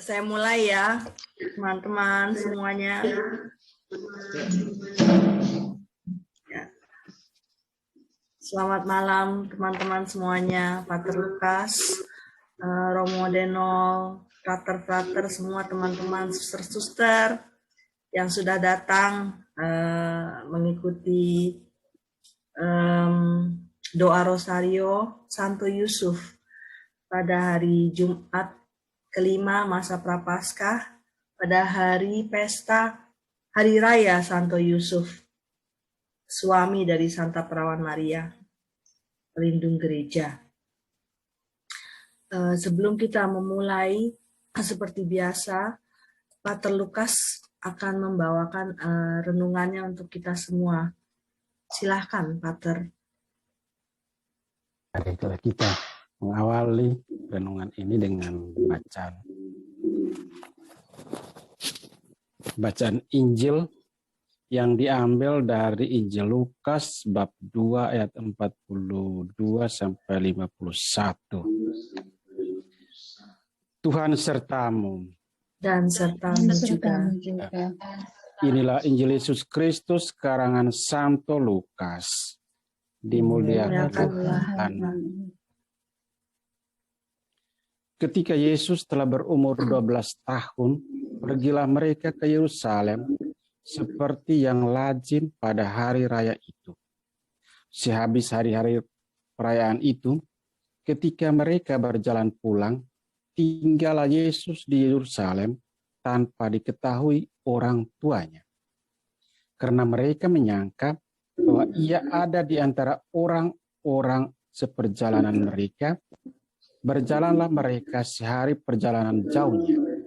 Saya mulai ya, teman-teman semuanya. Ya. Selamat malam teman-teman semuanya, Pater Lukas, Romo Denol, frater-frater, semua teman-teman, suster-suster yang sudah datang mengikuti doa Rosario Santo Yusuf pada hari Jumat kelima masa Prapaskah, pada hari pesta Hari Raya Santo Yusuf, suami dari Santa Perawan Maria, pelindung gereja. Sebelum kita memulai, seperti biasa, Pater Lukas akan membawakan renungannya untuk kita semua. Silahkan, Pater. Baiklah, kita mengawali renungan ini dengan bacaan Injil yang diambil dari Injil Lukas bab 2 ayat 42 sampai 51. Tuhan sertamu. Dan sertamu juga. Inilah Injil Yesus Kristus karangan Santo Lukas. Dimuliakan Tuhan. Ketika Yesus telah berumur 12 tahun, pergilah mereka ke Yerusalem seperti yang lazim pada hari raya itu. Sehabis hari-hari perayaan itu, ketika mereka berjalan pulang, tinggallah Yesus di Yerusalem tanpa diketahui orang tuanya. Karena mereka menyangka bahwa ia ada di antara orang-orang seperjalanan mereka, berjalanlah mereka sehari perjalanan jauhnya,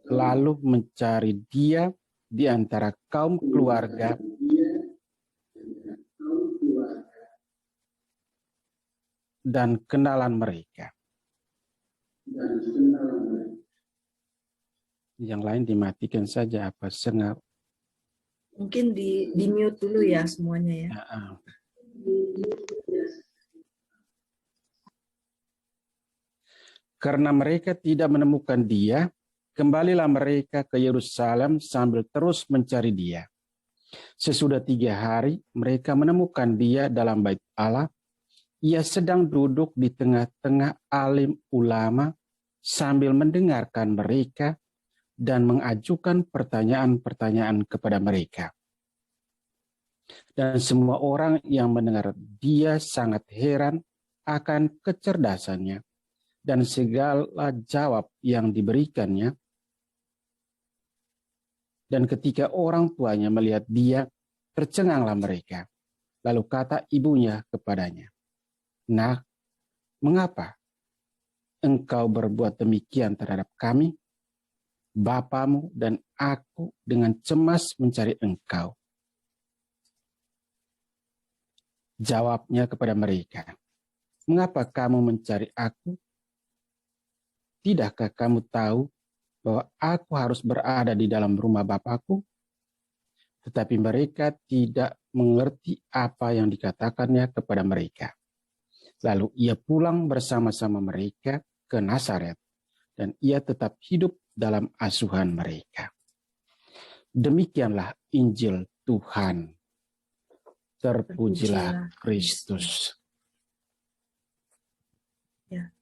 lalu mencari dia di antara kaum keluarga dan kenalan mereka. Yang lain dimatikan saja apa sengap. Mungkin di mute dulu ya semuanya ya. Karena mereka tidak menemukan dia, kembalilah mereka ke Yerusalem sambil terus mencari dia. Sesudah 3 hari, mereka menemukan dia dalam bait Allah. Ia sedang duduk di tengah-tengah alim ulama sambil mendengarkan mereka dan mengajukan pertanyaan-pertanyaan kepada mereka. Dan semua orang yang mendengar dia sangat heran akan kecerdasannya dan segala jawab yang diberikannya. Dan ketika orang tuanya melihat dia, tercenganglah mereka. Lalu kata ibunya kepadanya, "Nak, mengapa engkau berbuat demikian terhadap kami? Bapamu dan aku dengan cemas mencari engkau." Jawabnya kepada mereka, "Mengapa kamu mencari aku? Tidakkah kamu tahu bahwa aku harus berada di dalam rumah Bapakku?" Tetapi mereka tidak mengerti apa yang dikatakannya kepada mereka. Lalu ia pulang bersama-sama mereka ke Nazaret, dan ia tetap hidup dalam asuhan mereka. Demikianlah Injil Tuhan. Terpujilah Kristus. Ya.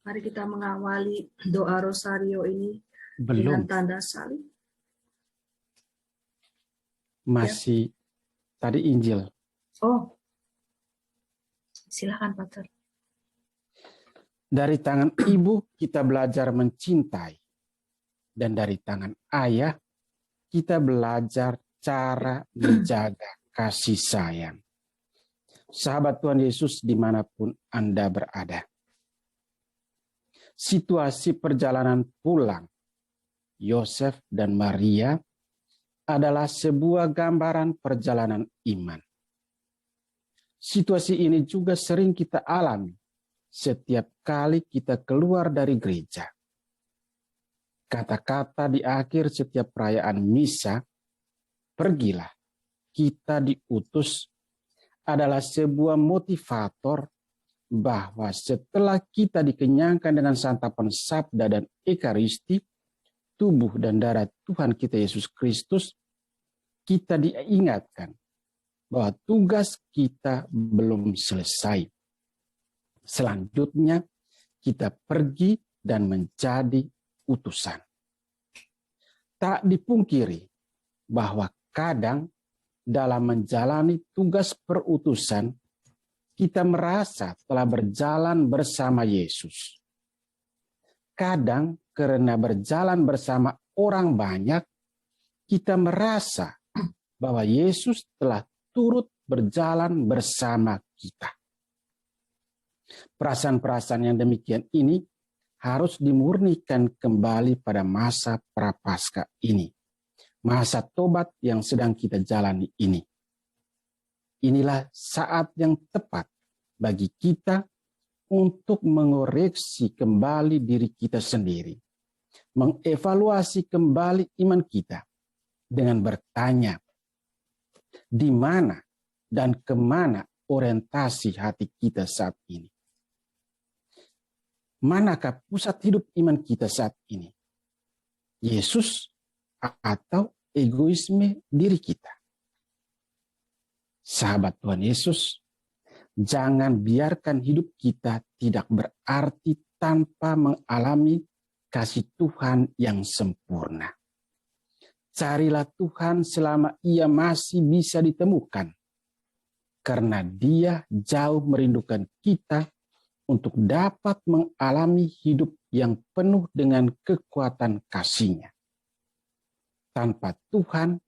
Mari kita mengawali doa Rosario ini dengan tanda salib. Masih tadi Injil. Oh, silakan Pater. Dari tangan ibu kita belajar mencintai, dan dari tangan ayah kita belajar cara menjaga kasih sayang. Sahabat Tuhan Yesus dimanapun Anda berada. Situasi perjalanan pulang Yosef dan Maria adalah sebuah gambaran perjalanan iman. Situasi ini juga sering kita alami setiap kali kita keluar dari gereja. Kata-kata di akhir setiap perayaan misa, "Pergilah, kita diutus," adalah sebuah motivator bahwa setelah kita dikenyangkan dengan santapan sabda dan ekaristi, tubuh dan darah Tuhan kita Yesus Kristus, kita diingatkan bahwa tugas kita belum selesai. Selanjutnya, kita pergi dan menjadi utusan. Tak dipungkiri bahwa kadang dalam menjalani tugas perutusan, kita merasa telah berjalan bersama Yesus. Kadang karena berjalan bersama orang banyak, kita merasa bahwa Yesus telah turut berjalan bersama kita. Perasaan-perasaan yang demikian ini harus dimurnikan kembali pada masa Prapaskah ini. Masa tobat yang sedang kita jalani ini. Inilah saat yang tepat bagi kita untuk mengoreksi kembali diri kita sendiri. Mengevaluasi kembali iman kita dengan bertanya, di mana dan kemana orientasi hati kita saat ini? Manakah pusat hidup iman kita saat ini? Yesus atau egoisme diri kita? Sahabat Tuhan Yesus, jangan biarkan hidup kita tidak berarti tanpa mengalami kasih Tuhan yang sempurna. Carilah Tuhan selama ia masih bisa ditemukan, karena Dia jauh merindukan kita untuk dapat mengalami hidup yang penuh dengan kekuatan kasih-Nya. Tanpa Tuhan,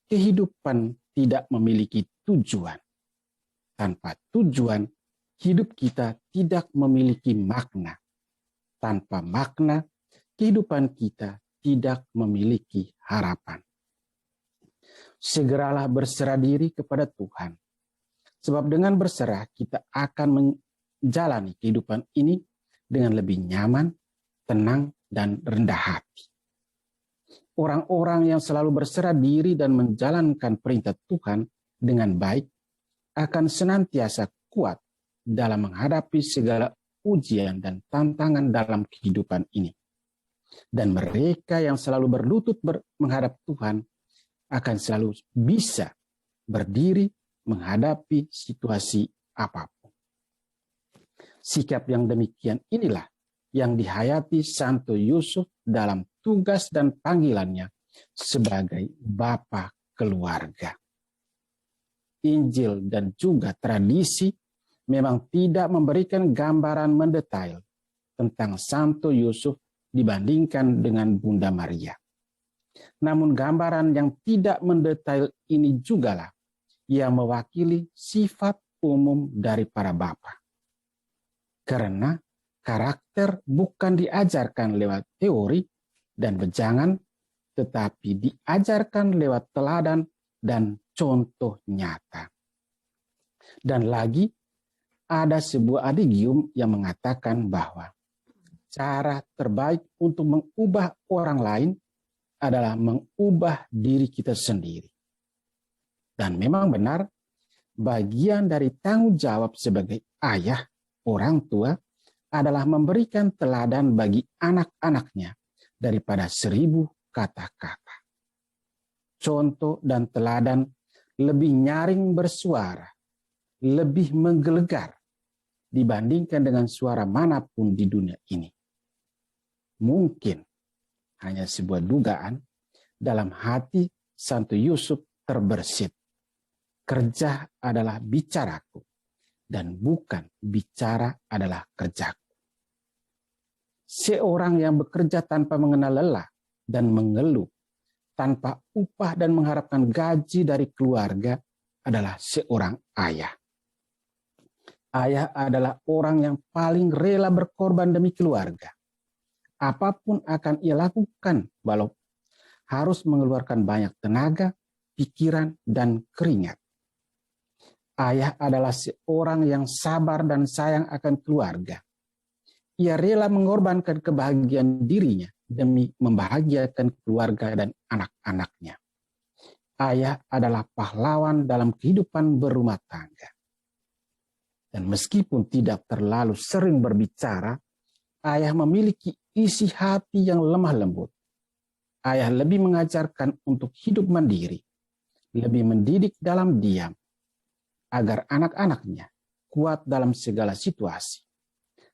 kehidupan tidak memiliki tujuan. Tanpa tujuan, hidup kita tidak memiliki makna. Tanpa makna, kehidupan kita tidak memiliki harapan. Segeralah berserah diri kepada Tuhan. Sebab dengan berserah, kita akan menjalani kehidupan ini dengan lebih nyaman, tenang, dan rendah hati. Orang-orang yang selalu berserah diri dan menjalankan perintah Tuhan dengan baik akan senantiasa kuat dalam menghadapi segala ujian dan tantangan dalam kehidupan ini. Dan mereka yang selalu berlutut menghadap Tuhan akan selalu bisa berdiri menghadapi situasi apapun. Sikap yang demikian inilah yang dihayati Santo Yusuf dalam tugas dan panggilannya sebagai bapa keluarga. Injil dan juga tradisi memang tidak memberikan gambaran mendetail tentang Santo Yusuf dibandingkan dengan Bunda Maria. Namun gambaran yang tidak mendetail ini jugalah yang mewakili sifat umum dari para bapa. Karena karakter bukan diajarkan lewat teori dan wejangan, tetapi diajarkan lewat teladan dan contoh nyata. Dan lagi, ada sebuah adigium yang mengatakan bahwa cara terbaik untuk mengubah orang lain adalah mengubah diri kita sendiri. Dan memang benar, bagian dari tanggung jawab sebagai ayah, orang tua, adalah memberikan teladan bagi anak-anaknya daripada 1000 kata-kata. Contoh dan teladan lebih nyaring bersuara, lebih menggelegar dibandingkan dengan suara manapun di dunia ini. Mungkin hanya sebuah dugaan dalam hati Santo Yusuf terbersit. Kerja adalah bicaraku dan bukan bicara adalah kerjaku. Seorang yang bekerja tanpa mengenal lelah dan mengeluh, tanpa upah dan mengharapkan gaji dari keluarga adalah seorang ayah. Ayah adalah orang yang paling rela berkorban demi keluarga. Apapun akan ia lakukan, walau harus mengeluarkan banyak tenaga, pikiran, dan keringat. Ayah adalah seorang yang sabar dan sayang akan keluarga. Ia rela mengorbankan kebahagiaan dirinya demi membahagiakan keluarga dan anak-anaknya. Ayah adalah pahlawan dalam kehidupan berumah tangga. Dan meskipun tidak terlalu sering berbicara, ayah memiliki isi hati yang lemah lembut. Ayah lebih mengajarkan untuk hidup mandiri, lebih mendidik dalam diam, agar anak-anaknya kuat dalam segala situasi,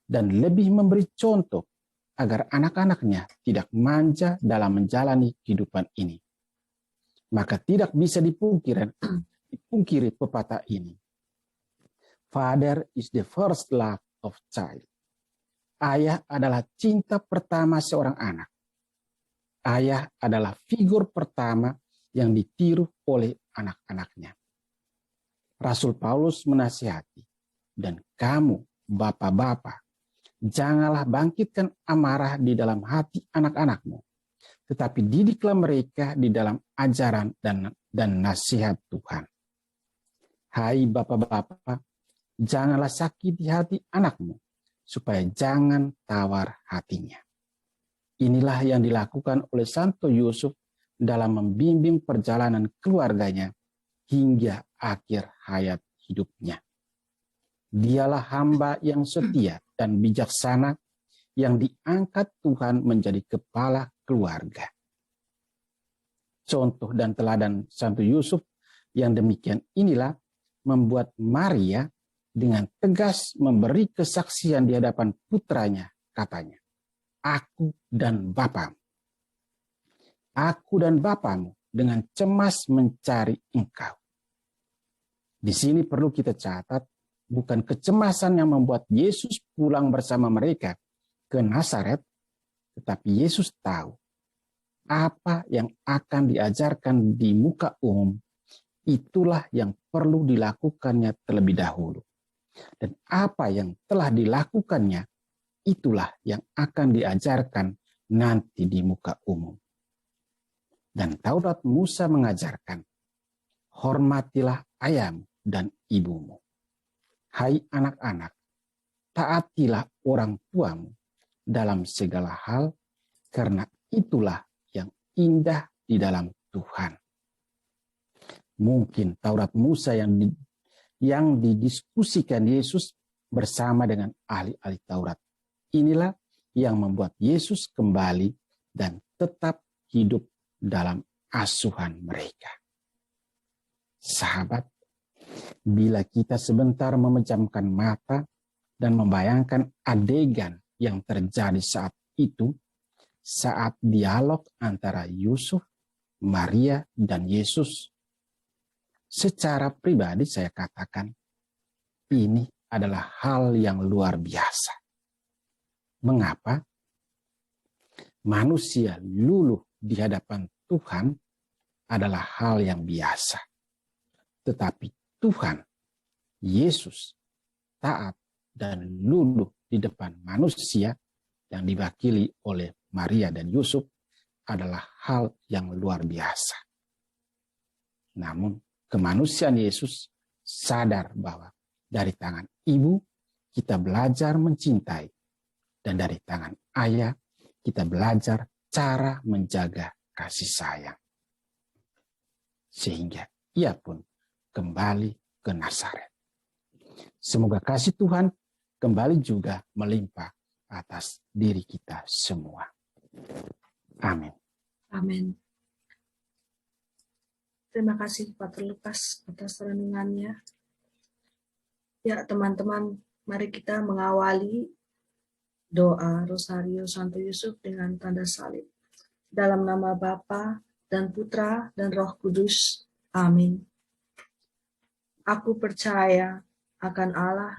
dan lebih memberi contoh agar anak-anaknya tidak manja dalam menjalani kehidupan ini. Maka tidak bisa dipungkiri pepatah ini. Father is the first love of child. Ayah adalah cinta pertama seorang anak. Ayah adalah figur pertama yang ditiru oleh anak-anaknya. Rasul Paulus menasihati, dan kamu, bapak-bapak, janganlah bangkitkan amarah di dalam hati anak-anakmu, tetapi didiklah mereka di dalam ajaran dan nasihat Tuhan. Hai bapak-bapak, janganlah sakiti hati anakmu, supaya jangan tawar hatinya. Inilah yang dilakukan oleh Santo Yusuf dalam membimbing perjalanan keluarganya hingga akhir hayat hidupnya. Dialah hamba yang setia dan bijaksana yang diangkat Tuhan menjadi kepala keluarga. Contoh dan teladan Santo Yusuf yang demikian inilah membuat Maria dengan tegas memberi kesaksian di hadapan putranya, katanya, aku dan bapamu. Aku dan bapamu dengan cemas mencari engkau. Di sini perlu kita catat, bukan kecemasan yang membuat Yesus pulang bersama mereka ke Nazaret, tetapi Yesus tahu apa yang akan diajarkan di muka umum, itulah yang perlu dilakukannya terlebih dahulu. Dan apa yang telah dilakukannya, itulah yang akan diajarkan nanti di muka umum. Dan Taurat Musa mengajarkan, hormatilah ayahmu dan ibumu. Hai anak-anak, taatilah orang tuamu dalam segala hal, karena itulah yang indah di dalam Tuhan. Mungkin Taurat Musa yang didiskusikan Yesus bersama dengan ahli-ahli Taurat, inilah yang membuat Yesus kembali dan tetap hidup dalam asuhan mereka. Sahabat, bila kita sebentar memejamkan mata dan membayangkan adegan yang terjadi saat itu, saat dialog antara Yusuf, Maria, dan Yesus, secara pribadi saya katakan, ini adalah hal yang luar biasa. Mengapa? Manusia luluh di hadapan Tuhan adalah hal yang biasa. Tetapi Tuhan, Yesus, taat dan luluh di depan manusia yang diwakili oleh Maria dan Yusuf adalah hal yang luar biasa. Namun kemanusiaan Yesus sadar bahwa dari tangan ibu kita belajar mencintai, dan dari tangan ayah kita belajar cara menjaga kasih sayang. Sehingga ia pun kembali ke Nazaret. Semoga kasih Tuhan kembali juga melimpah atas diri kita semua. Amin. Amin. Terima kasih Pak Lukas atas renungannya. Ya teman-teman, mari kita mengawali doa Rosario Santo Yusuf dengan tanda salib. Dalam nama Bapa dan Putra dan Roh Kudus. Amin. Aku percaya akan Allah,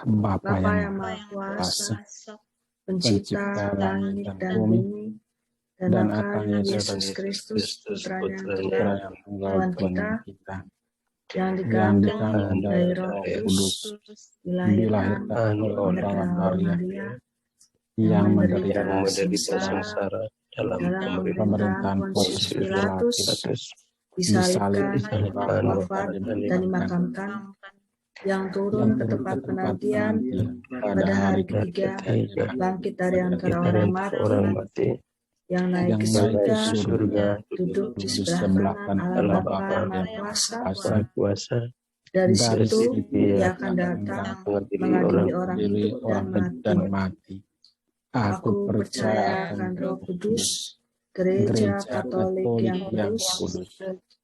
Bapa yang Maha Kuasa, Pencipta langit dan bumi, dan akan Yesus Kristus, Putranya yang tunggal, Tuhan kita, yang dikandung dari Roh Kudus, dilahirkan oleh Maria, yang menderita sengsara dalam pemerintahan Pontius Pilatus, disalibkan, wafat, dan dimakamkan, yang turun ke tempat penantian pada hari ketiga, bangkit dari antara orang mati, yang naik ke surga, duduk di sebelah kanan Allah Bapa Maha Kuasa, Dari Dari situ situ ia akan datang mengadili orang hidup dan mati. Aku percaya akan Roh Kudus, Gereja Katolik yang kudus,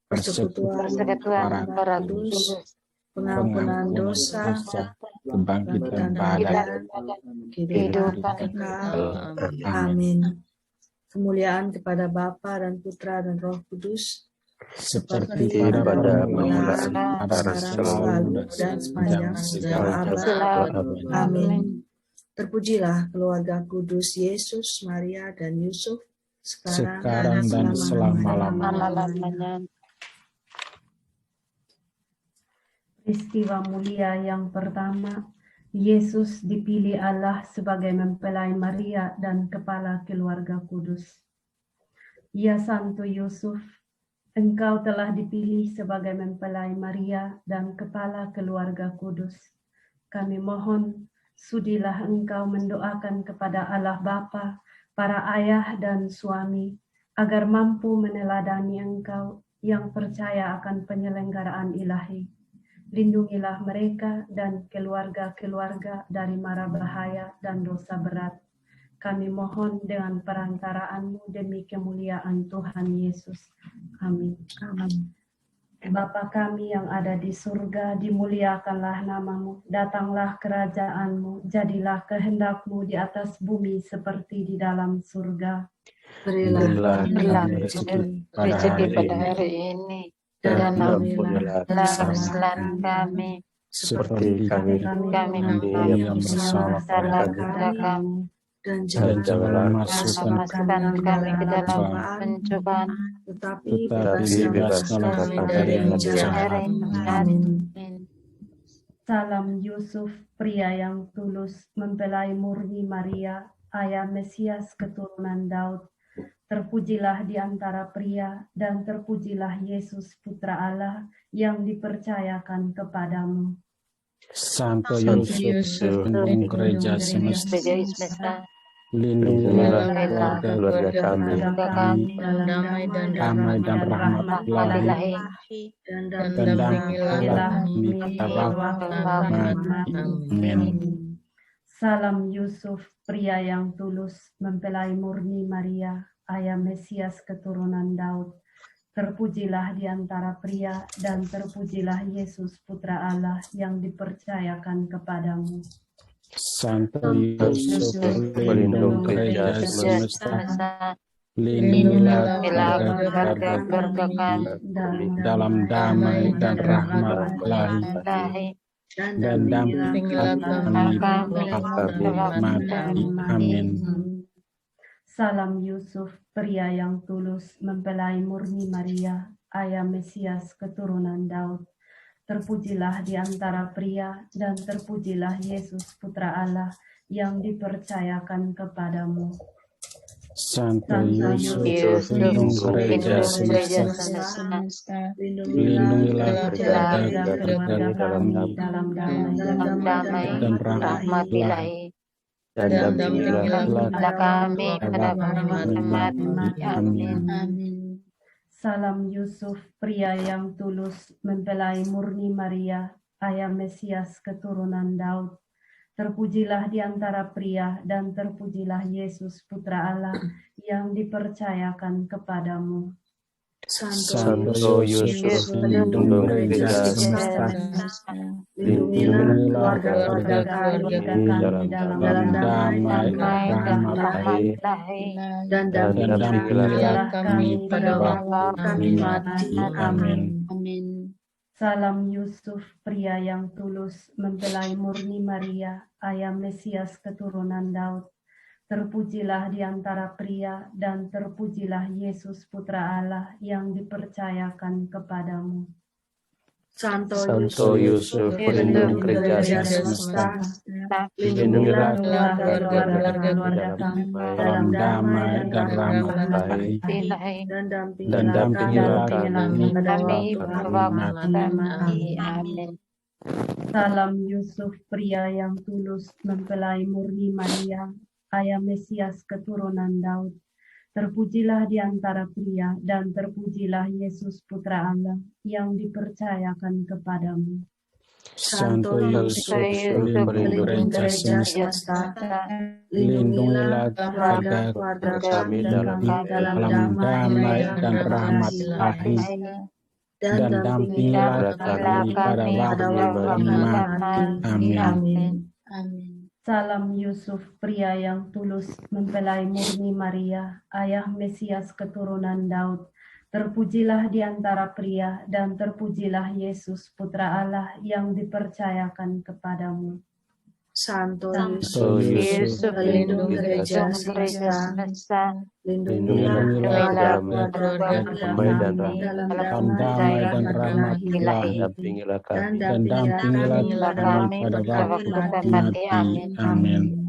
persekutuan para kudus, pengampunan dosa, kebangkitan badan, badan, kehidupan kekal. Amin. Kemuliaan kepada Bapa dan Putra dan Roh Kudus, seperti pada permulaan, sekarang, selalu, dan sepanjang segala abad. Amin. Terpujilah keluarga kudus Yesus, Maria, dan Yusuf, sekarang dan selama-lamanya. Peristiwa mulia yang pertama, Yesus dipilih Allah sebagai mempelai Maria dan kepala keluarga kudus. Ya Santo Yusuf, Engkau telah dipilih sebagai mempelai Maria dan kepala keluarga kudus. Kami mohon, sudilah Engkau mendoakan kepada Allah Bapa, para ayah dan suami, agar mampu meneladani Engkau yang percaya akan penyelenggaraan ilahi. Lindungilah mereka dan keluarga-keluarga dari mara bahaya dan dosa berat. Kami mohon dengan perantaraanmu demi kemuliaan Tuhan Yesus. Amin. Amin. Bapa kami yang ada di surga, dimuliakanlah namamu, datanglah kerajaanmu, jadilah kehendakmu di atas bumi seperti di dalam surga. Berilah rezeki pada hari ini, dan ampunilah kesalahan kami, seperti kami mengampuni yang bersalah kepada kami. Dan janganlah masukkan kami ke dalam pencobaan, tetapi bebaskanlah kami dari yang jahat. Amin. Salam Yusuf, pria yang tulus, mempelai murni Maria, ayah Mesias keturunan Daud. Terpujilah di antara pria, dan terpujilah Yesus Putra Allah yang dipercayakan kepadamu. Santo Yusuf, lindungi gereja semesta, lindungilah keluarga kami, damai dan rahmat Ilahi, dan dampingilah kami pada waktu mati. Amin. Salam Yusuf, pria yang tulus, mempelai murni Maria, ayah Mesias keturunan Daud. Terpujilah di antara pria, dan terpujilah Yesus Putra Allah yang dipercayakan kepadamu. Santo Yusuf, pelindung gereja semesta, lindungilah keluarga kami dalam damai dan rahmat Ilahi, dan dampingilah kami pada mati. Amin. Salam Yusuf, pria yang tulus, mempelai murni Maria, ayah Mesias keturunan Daud. Terpujilah di antara pria, dan terpujilah Yesus Putra Allah yang dipercayakan kepadamu. Santo Yusuf, lindung gereja semesta, lindungilah keluarga kami dalam damai dan rahmat Ilahi, Dan dampingilah kami pada mati. Amin. Salam Yusuf, pria yang tulus, mempelai murni Maria, ayah Mesias keturunan Daud. Terpujilah di antara pria, dan terpujilah Yesus Putra Allah yang dipercayakan kepadamu. Santo Yusuf, lindung gereja semesta, lindungilah keluarga kami dalam damai dan rahmat Ilahi, dan dampingilah kami pada waktu kami mati. Amin. Salam Yusuf, pria yang tulus, mempelai murni Maria, ayah Mesias keturunan Daud. Terpujilah di antara pria, dan terpujilah Yesus Putra Allah yang dipercayakan kepadamu. Santo Yusuf, pelindung gereja semesta, lindungilah keluarga kami dalam damai dan rahmat Ilahi, dan dampingilah kami pada waktu mati. Amin. Salam Yusuf, pria yang tulus, mempelai murni Maria, ayah Mesias keturunan Daud. Terpujilah di antara pria, dan terpujilah Yesus Putra Allah yang dipercayakan kepadamu. Santo Yesus, Yesus, pelindung gereja semesta, lindungilah keluarga kami dalam dalam damai dan rahmat ilahi, dan dampingilah kami pada waktu mati. Amin. Salam Yusuf, pria yang tulus, mempelai murni Maria, ayah Mesias keturunan Daud. Terpujilah di antara pria, dan terpujilah Yesus, putra Allah yang dipercayakan kepadamu. Santo Yesus, Yesus, pelindung gereja semesta, lindungilah keluarga kami dalam damai dan rahmat ilahi, dan dampingilah kami pada waktu mati. Amin.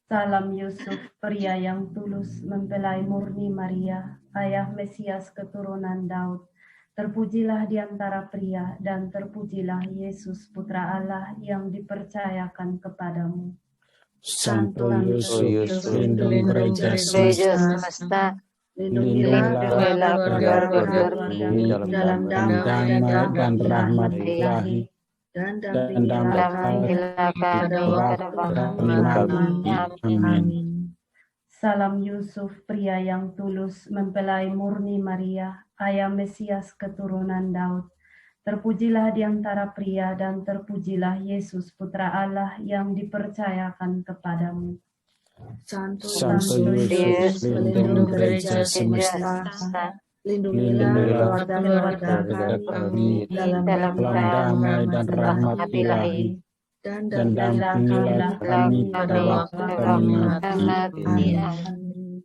Salam Yusuf, pria yang tulus, mempelai murni Maria, ayah Mesias keturunan Daud. Terpujilah di antara pria, dan terpujilah Yesus, putra Allah yang dipercayakan kepadamu. Santo Yesus, pelindung gereja semesta, lindungilah keluarga kami dalam damai dan rahmat ilahi, dan dampingilah kami pada waktu kami mati. Amin. Salam Yusuf, pria yang tulus, mempelai murni Maria, ayah Mesias keturunan Daud. Terpujilah di antara pria, dan terpujilah Yesus, putra Allah yang dipercayakan kepadamu. Santo Yesus, pelindung gereja semesta, lindungilah keluarga kami dalam damai dan rahmat ilahi, dan dampingilah kami pada waktu kami mati. Amin.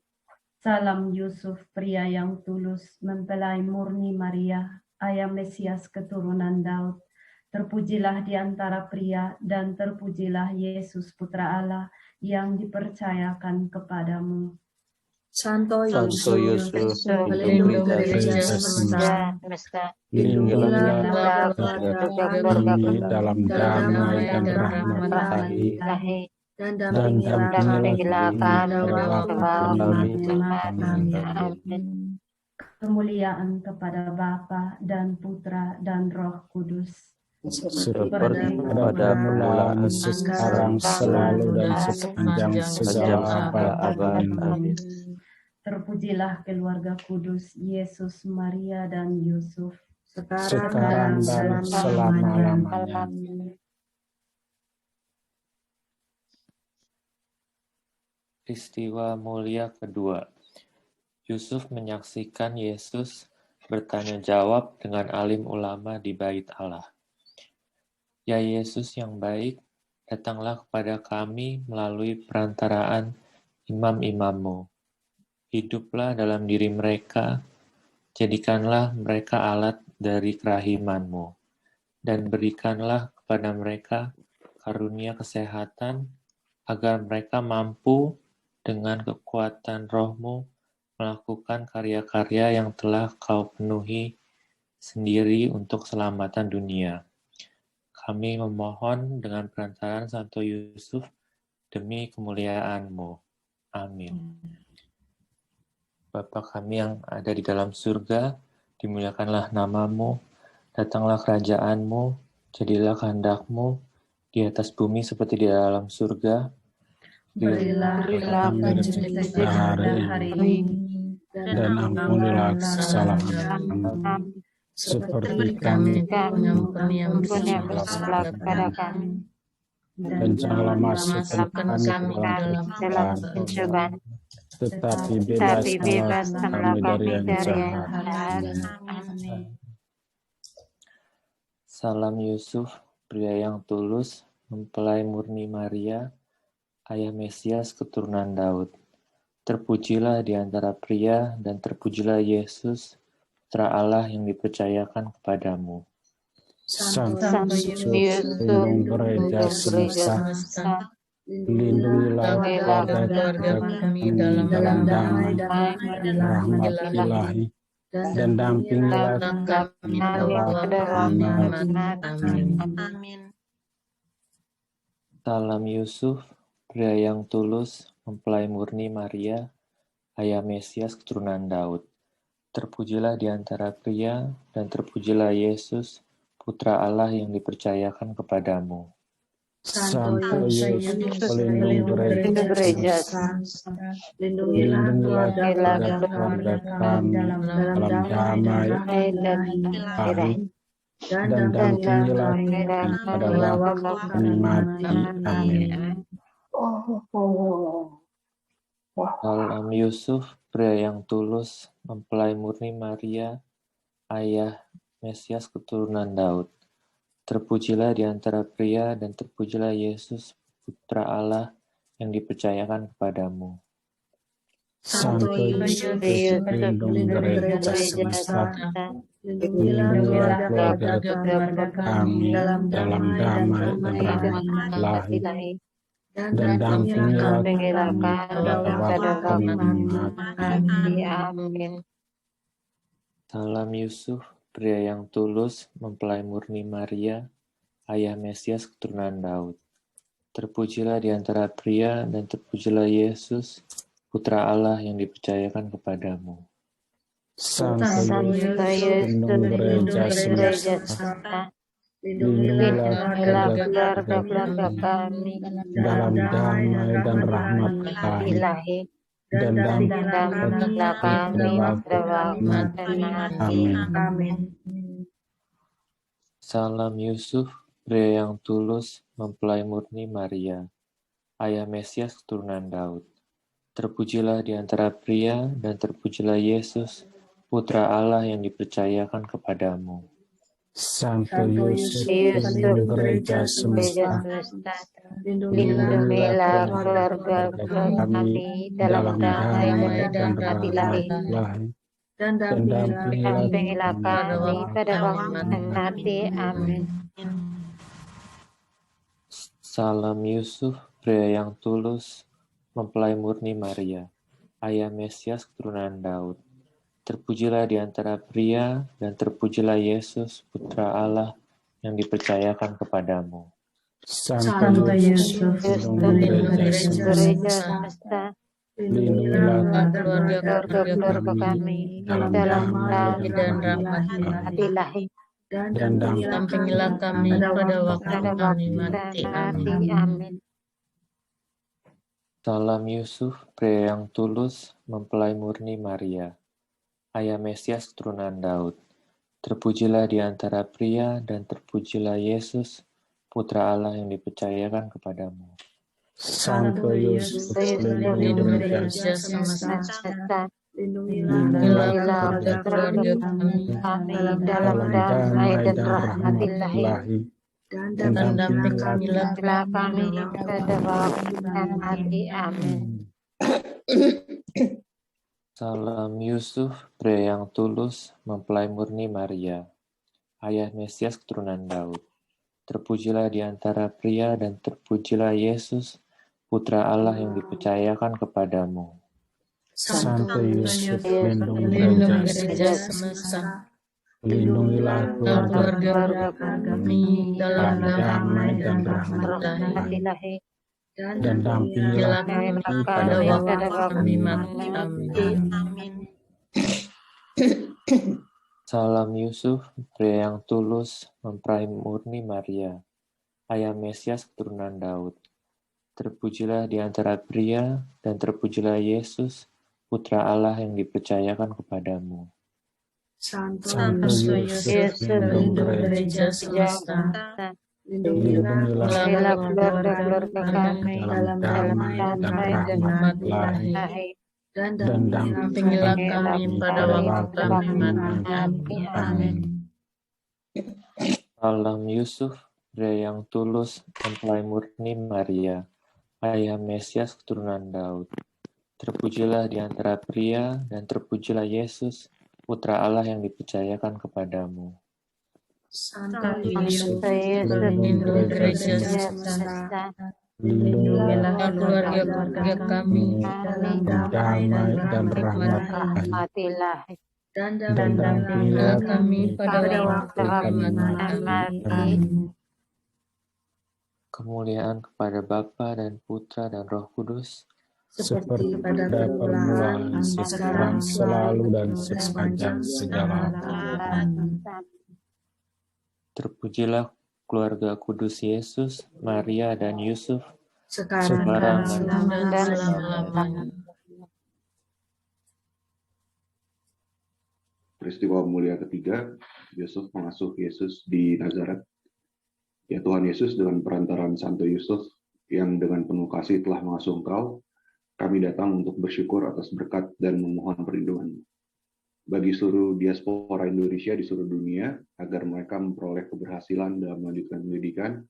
Salam Yusuf, pria yang tulus, mempelai murni Maria, ayah Mesias keturunan Daud. Terpujilah di antara pria, dan terpujilah Yesus, putra Allah yang dipercayakan kepadamu. Santo Yesus, pelindung gereja semesta, lindungilah keluarga kami dalam damai dan rahmat ilahi, dan dampingilah kami pada waktu kami mati. Amin. Kemuliaan kepada Bapa dan Putra dan Roh Kudus. Seperti pada permulaan, sekarang, selalu, dan sepanjang segala abad. Amin. Terpujilah keluarga kudus, Yesus, Maria, dan Yusuf, sekarang dan selama-lamanya. Peristiwa mulia kedua. Yusuf menyaksikan Yesus bertanya jawab dengan alim ulama di Bait Allah. Ya Yesus yang baik, datanglah kepada kami melalui perantaraan imam-imam-Mu. Hiduplah dalam diri mereka, jadikanlah mereka alat dari kerahiman-Mu, dan berikanlah kepada mereka karunia kesehatan, agar mereka mampu dengan kekuatan Roh-Mu melakukan karya-karya yang telah Kau penuhi sendiri untuk keselamatan dunia. Kami memohon dengan perantaraan Santo Yusuf demi kemuliaan-Mu. Amin. Bapa kami yang ada di dalam surga, dimuliakanlah nama-Mu, datanglah kerajaan-Mu, jadilah kehendak-Mu di atas bumi seperti di dalam surga. Berilah kami rezeki hari ini, dan ampunilah kesalahan kami, seperti kami mengampuni yang bersalah kepada kami. Dan janganlah masukkan kami ke dalam pencobaan, tetapi bebaskanlah kami dari yang jahat. Amin. Salam Yusuf, pria yang tulus, mempelai murni Maria, ayah Mesias keturunan Daud. Terpujilah di antara pria, dan terpujilah Yesus, putra Allah yang dipercayakan kepadamu. Santo Yesus, pelindung gereja semesta, lindungilah keluarga kami dalam damai dan rahmat ilahi, dan dampingilah kami pada waktu kami mati. Amin. Salam Yusuf, pria yang tulus, mempelai murni Maria, ayah Mesias keturunan Daud. Terpujilah di antara pria, dan terpujilah Yesus, Putra Allah yang dipercayakan kepadamu. Santo Yesus, pelindung gereja semesta, lindungilah keluarga kami dalam damai dan lahir, dan dampingilah kami pada waktu kami mati. Amin. Salam Yusuf, pria yang tulus, mempelai murni Maria, ayah Mesias keturunan Daud. Terpujilah di antara pria dan terpujilah Yesus, Putra Allah yang dipercayakan kepadamu. Santo Yesus, pelindung gereja semesta, lindungilah keluarga kami dalam damai dan rahmat Ilahi, dan dampingilah kami pada waktu kami mati. Amin. Salam Yusuf, pria yang tulus, mempelai murni Maria, ayah Mesias keturunan Daud. Terpujilah di antara pria dan terpujilah Yesus, Putra Allah yang dipercayakan kepadamu. Santo Yesus, pelindung gereja semesta, lindungilah keluarga kami dalam damai dan rahmat Ilahi, dan dampingilah kami pada waktu mati. Amin. Salam Yusuf, pria yang tulus, mempelai murni Maria, ayah Mesias keturunan Daud. Terpujilah di antara pria dan terpujilah Yesus, Putra Allah yang dipercayakan kepadamu. Santo Yesus, pelindung gereja semesta, lindungilah keluarga kami dalam damai dan rahmat Ilahi, dan dampingilah kami pada waktu mati. Amin. Salam Yusuf, pria yang tulus, mempelai murni Maria, ayah Mesias keturunan Daud. Terpujilah di antara pria dan terpujilah Yesus, Putra Allah yang dipercayakan kepadamu. Santo Yesus, pelindung gereja semesta, lindungilah keluarga kami dalam damai dan rahmat Ilahi, dan dampingilah kami pada waktu kami mati. Amin. Salam Yusuf, pria yang tulus, mempelai murni Maria, ayah Mesias keturunan Daud. Terpujilah di antara pria dan terpujilah Yesus, Putra Allah yang dipercayakan kepadamu. Santo Yesus, pelindung gereja semesta, lindungilah keluarga kami dalam damai dan rahmat Ilahi, dan dampingilah kami pada waktu mati. Amin. Salam Yusuf, pria yang tulus, mempelai murni Maria, ayah Mesias keturunan Daud. Terpujilah di antara pria dan terpujilah Yesus, Putra Allah yang dipercayakan kepadamu. Santo Yesus, pelindung gereja semesta, lindungilah keluarga kami dalam damai dan rahmat Ilahi, dan dampingilah kami pada waktu kami mati. Amin. Salam Yusuf, pria yang tulus, mempelai murni Maria, ayah Mesias keturunan Daud. Terpujilah di antara pria dan terpujilah Yesus, Putra Allah yang dipercayakan kepadamu. Santo Yesus, pelindung gereja semesta, lindungilah keluarga kami dalam damai dan rahmat Ilahi, dan dampingilah kami pada waktu kami mati. Amin. Salam Yusuf, pria yang tulus, mempelai murni Maria, ayah Mesias keturunan Daud. Terpujilah di antara pria dan terpujilah Yesus, Putra Allah yang dipercayakan kepadamu. Santo Yesus, pelindung gereja semesta, lindungilah keluarga kami dalam damai dan rahmat Ilahi, dan dampingilah kami pada waktu kami mati. Kemuliaan kepada Bapa dan Putra dan Roh Kudus, seperti pada permulaan, sekarang, selalu, dan sepanjang segala abad. Terpujilah keluarga kudus Yesus, Maria, dan Yusuf, sekarang sekarang dan dan selama-lamanya. Peristiwa mulia ketiga, Yusuf mengasuh Yesus di Nazaret. Ya Tuhan Yesus, dengan perantaraan Santo Yusuf yang dengan penuh kasih telah mengasuh Engkau, kami datang untuk bersyukur atas berkat dan memohon perlindungan bagi seluruh diaspora Indonesia di seluruh dunia, agar mereka memperoleh keberhasilan dalam melanjutkan pendidikan,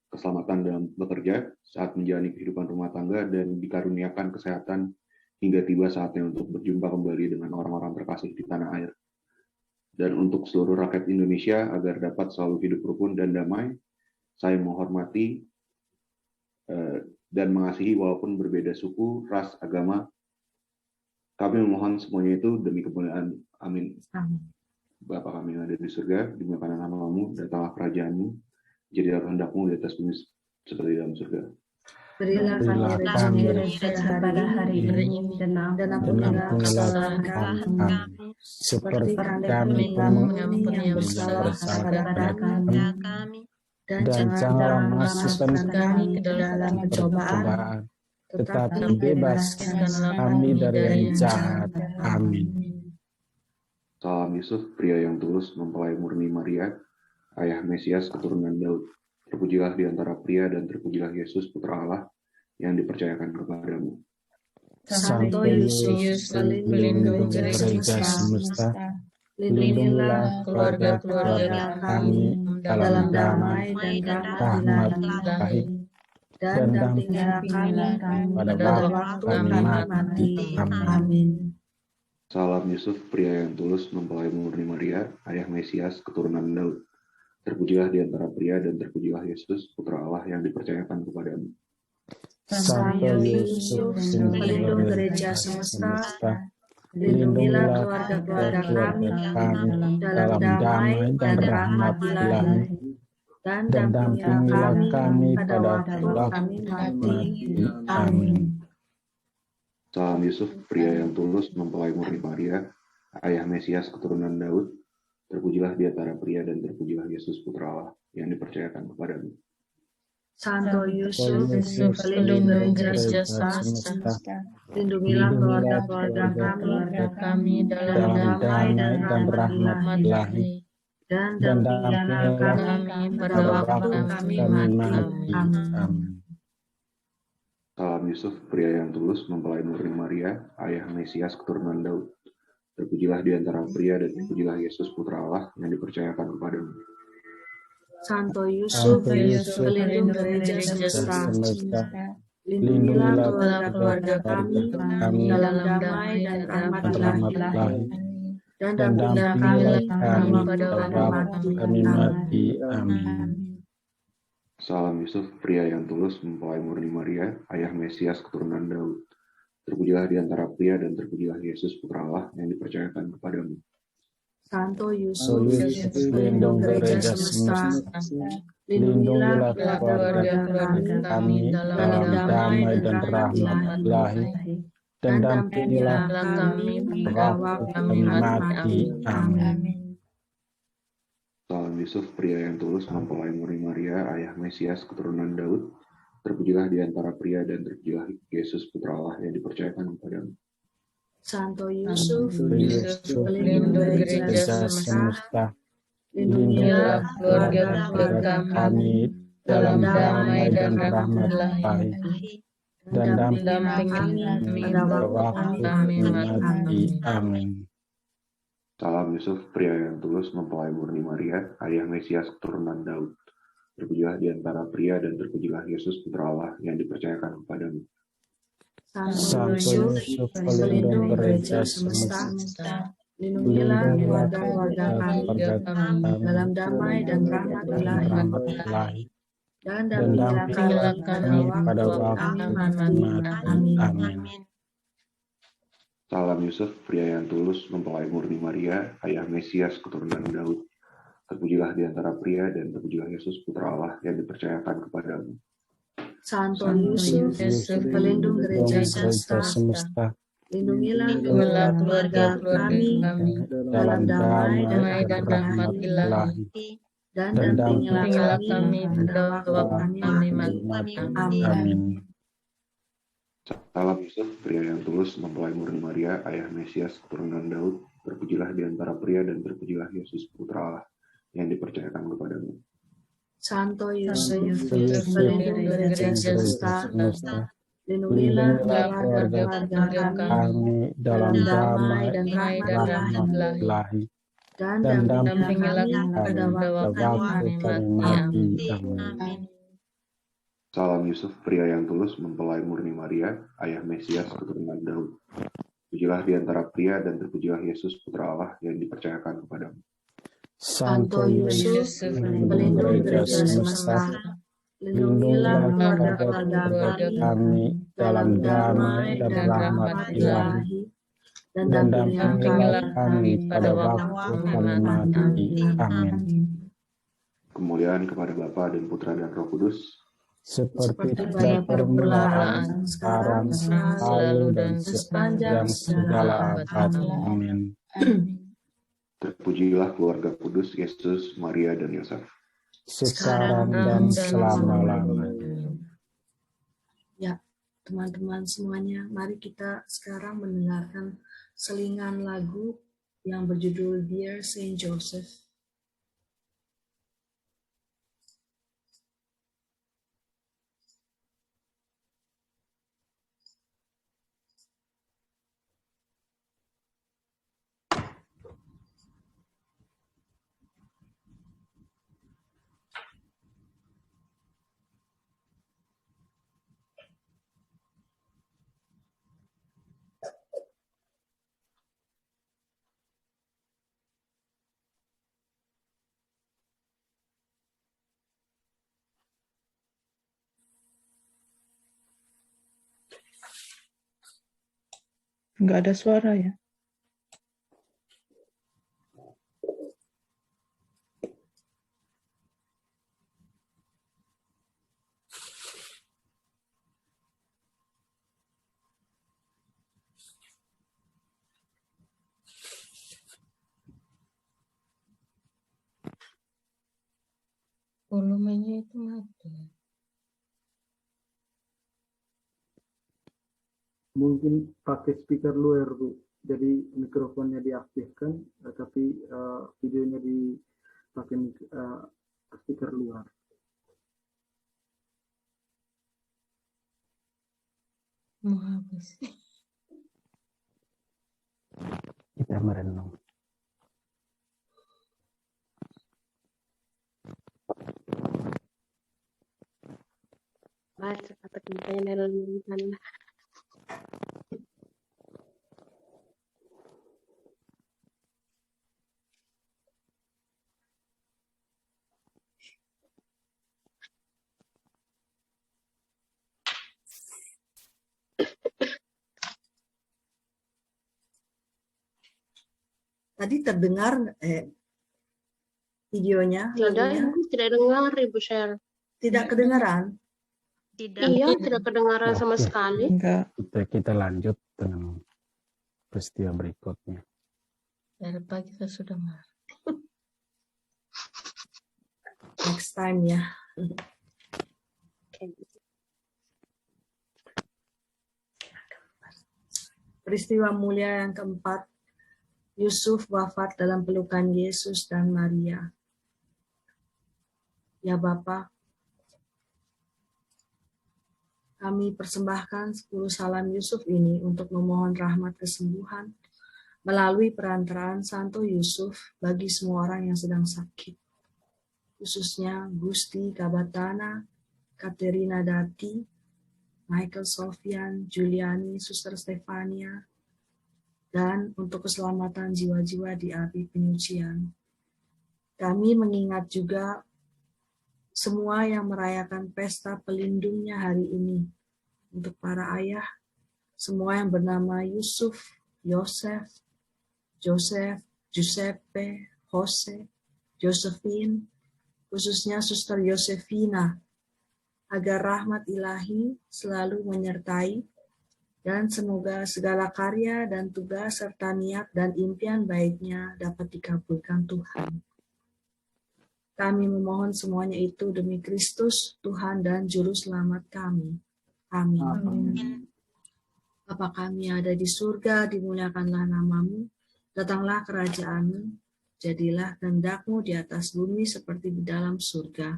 keselamatan dalam bekerja saat menjalani kehidupan rumah tangga, dan dikaruniakan kesehatan hingga tiba saatnya untuk berjumpa kembali dengan orang-orang terkasih di tanah air. Dan untuk seluruh rakyat Indonesia agar dapat selalu hidup rukun dan damai, saya menghormati dan mengasihi walaupun berbeda suku, ras, agama. Kami memohon semuanya itu demi kemuliaan. Amin. Bapa kami yang ada di surga, dimuliakan nama-Mu, datanglah kerajaan-Mu, jadilah kehendak-Mu di atas bumi seperti dalam surga. Berilah kami rezeki pada hari ini, dan ampunilah kesalahan kami, seperti kami mengampuni yang bersalah kepada kami. Dan janganlah masukkan kami ke dalam pencobaan, tetapi bebaskanlah kami dari yang jahat. Amin. Salam Yusuf, pria yang tulus mempelai murni Maria, ayah Mesias keturunan Daud. Terpujilah di antara pria dan terpujilah Yesus Putra Allah yang dipercayakan kepadamu. Santo Yusuf, pelindung gereja semesta, lindungilah keluarga-keluarga kami dalam damai dan rahmat Ilahi, dan dampingilah kami pada waktu kami mati. Amin. Salam Yusuf, pria yang tulus mempelai murni Maria, ayah Mesias keturunan Daud. Terpujilah di antara pria dan terpujilah Yesus Putra Allah yang dipercayakan kepadamu. Santo Yusuf, pelindung gereja semesta, lindungilah keluarga-keluarga kami dalam damai dan rahmat Ilahi, dan dampingilah kami pada waktu kami mati. Amin. Salam Yusuf, pria yang tulus mempelai murni Maria, ayah Mesias keturunan Daud. Terpujilah di antara pria dan terpujilah Yesus Putra Allah yang dipercayakan kepadamu. Santo Yusuf, pelindung gereja semesta, lindungilah keluarga-keluarga kami dalam damai dan rahmat Ilahi, dan dampingilah kami pada waktu kami mati. Amin. Salam Yusuf, pria yang tulus mempelai murni Maria, ayah Mesias keturunan Daud. Terpujilah di antara pria dan terpujilah Yesus Putra Allah yang dipercayakan kepadamu. Santo Yusuf, pelindung gereja semesta, lindungilah keluarga-keluarga kami dalam damai dan rahmat Ilahi, dan dampingilah kami pada waktu kami mati. Amin. Salam Yusuf, pria yang tulus mempelai murni Maria, ayah Mesias keturunan Daud. Terpujilah di antara pria dan terpujilah Yesus Putra Allah yang dipercayakan kepadamu. Santo Yusuf, pelindung gereja semesta, lindungilah keluarga-keluarga kami dalam damai dan rahmat Ilahi, dan dampingilah kami pada waktu kami mati. Amin. Salam Yusuf, pria yang tulus mempelai murni Maria, ayah Mesias keturunan Daud. Terpujilah di antara pria dan terpujilah Yesus Putra Allah yang dipercayakan kepadamu. Santo Yusuf, pelindung gereja semesta, lindungilah keluarga-keluarga kami dalam damai dan rahmat Ilahi, dan dampingilah kami pada waktu kami mati. Amin. Salam Yusuf, pria yang tulus mempelai murni Maria, ayah Mesias keturunan Daud. Terpujilah di antara pria dan terpujilah Yesus Putra Allah yang dipercayakan kepadamu. Santo Yusuf, pelindung gereja semesta, lindungilah keluarga-keluarga kami dalam damai dan rahmat Ilahi, dan dampingilah kami pada waktu kami mati. Amin. Salam Yusuf, pria yang tulus mempelai murni Maria, ayah Mesias keturunan Daud. Terpujilah di antara pria dan terpujilah Yesus Putra Allah yang dipercayakan kepadamu. Santo Yusuf, pelindung gereja semesta, lindungilah keluarga kami dalam damai dan rahmat Ilahi, dan dan dampingilah dampingilah kami pada waktu kami mati. Amin. Amin. Salam Yusuf, pria yang tulus, mempelai murni Maria, ayah Mesias, keturunan Daud, terpujilah di antara pria dan terpujilah Yesus, putra Allah, yang dipercayakan kepadamu. Santo Yusuf, Yesus, pelindung gereja semesta, lindungilah keluarga kami dalam damai dan rahmat Ilahi, dan dampingilah kami pada waktu kami mati. Amin. Salam Yusuf, pria yang tulus, mempelai murni Maria, ayah Mesias, keturunan Daud. Terpujilah di antara pria dan terpujilah Yesus, putra Allah, yang dipercayakan kepadamu. Santo Yusuf, pelindung gereja semesta, lindungilah keluarga kami dalam damai dan rahmat Ilahi, dan dampingilah kami pada waktu kami mati. Amin. Kemuliaan kepada Bapa dan Putra dan Roh Kudus, Seperti pada permulaan, sekarang, selalu, dan sepanjang segala abad. Amin. terpujilah keluarga kudus Yesus, Maria, dan Yosef. Sekarang dan selama-lamanya. Ya, teman-teman semuanya, mari kita sekarang mendengarkan selingan lagu yang berjudul Dear Saint Joseph. Nggak ada suara ya? Volumenya itu mati. Mungkin pakai speaker luar, Bu. Jadi mikrofonnya diaktifkan, tapi videonya dipakai speaker luar. Mau habis. Kita merenung. Baca kata kampanye dalam sana. Tadi terdengar videonya? Tidak dengar, Ibu Sher. Tidak kedengaran? Iya, tidak kedengaran sama sekali. Enggak. Kita lanjut dengan peristiwa berikutnya. Dari pagi kita sudah marah. Next time ya. Peristiwa mulia yang keempat, Yusuf wafat dalam pelukan Yesus dan Maria. Ya Bapa, kami persembahkan 10 salam Yusuf ini untuk memohon rahmat kesembuhan melalui perantaraan Santo Yusuf bagi semua orang yang sedang sakit, khususnya Gusti Kabatana, Katerina Dati, Michael Sofian, Juliani, Suster Stefania, dan untuk keselamatan jiwa-jiwa di api penyucian. Kami mengingat juga semua yang merayakan pesta pelindungnya hari ini, untuk para ayah, semua yang bernama Yusuf, Yosef, Joseph, Giuseppe, Jose, Josephine, khususnya Suster Yosefina, agar rahmat ilahi selalu menyertai, dan semoga segala karya dan tugas serta niat dan impian baiknya dapat dikabulkan Tuhan. Kami memohon semuanya itu demi Kristus, Tuhan dan Juru Selamat kami. Amin. Bapa kami yang ada di surga, dimuliakanlah namamu, datanglah kerajaan-Mu, jadilah kehendak-Mu di atas bumi seperti di dalam surga.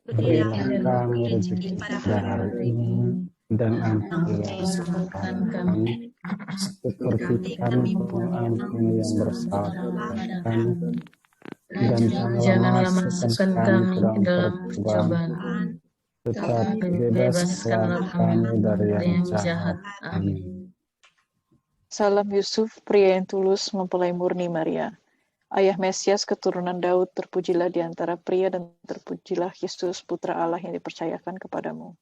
Berilah kami rezeki pada hari ini, dan ampunilah kesalahan kami, seperti kami mengampuni yang bersalah kepada kami, dan janganlah masukkan kami ke dalam pencobaan, tetapi bebaskanlah kami dari yang jahat. Amin. Salam Yusuf, pria yang tulus mempelai murni Maria. Ayah Mesias keturunan Daud, terpujilah di antara pria dan terpujilah Yesus putra Allah yang dipercayakan kepadamu.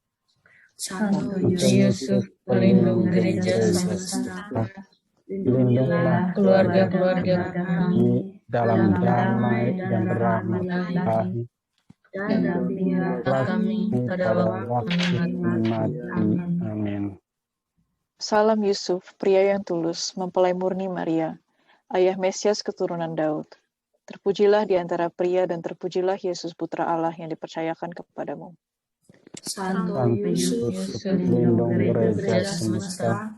Santo Yusuf, pelindung gereja semesta, lindungilah keluarga-keluarga kami dalam damai dan rahmat Ilahi, dan dampingilah kami pada waktu kami mati. Amin. Salam Yusuf, pria yang tulus mempelai murni Maria. Ayah Mesias keturunan Daud, terpujilah di antara pria dan terpujilah Yesus putra Allah yang dipercayakan kepadamu. Santo Yusuf, pelindung gereja semesta,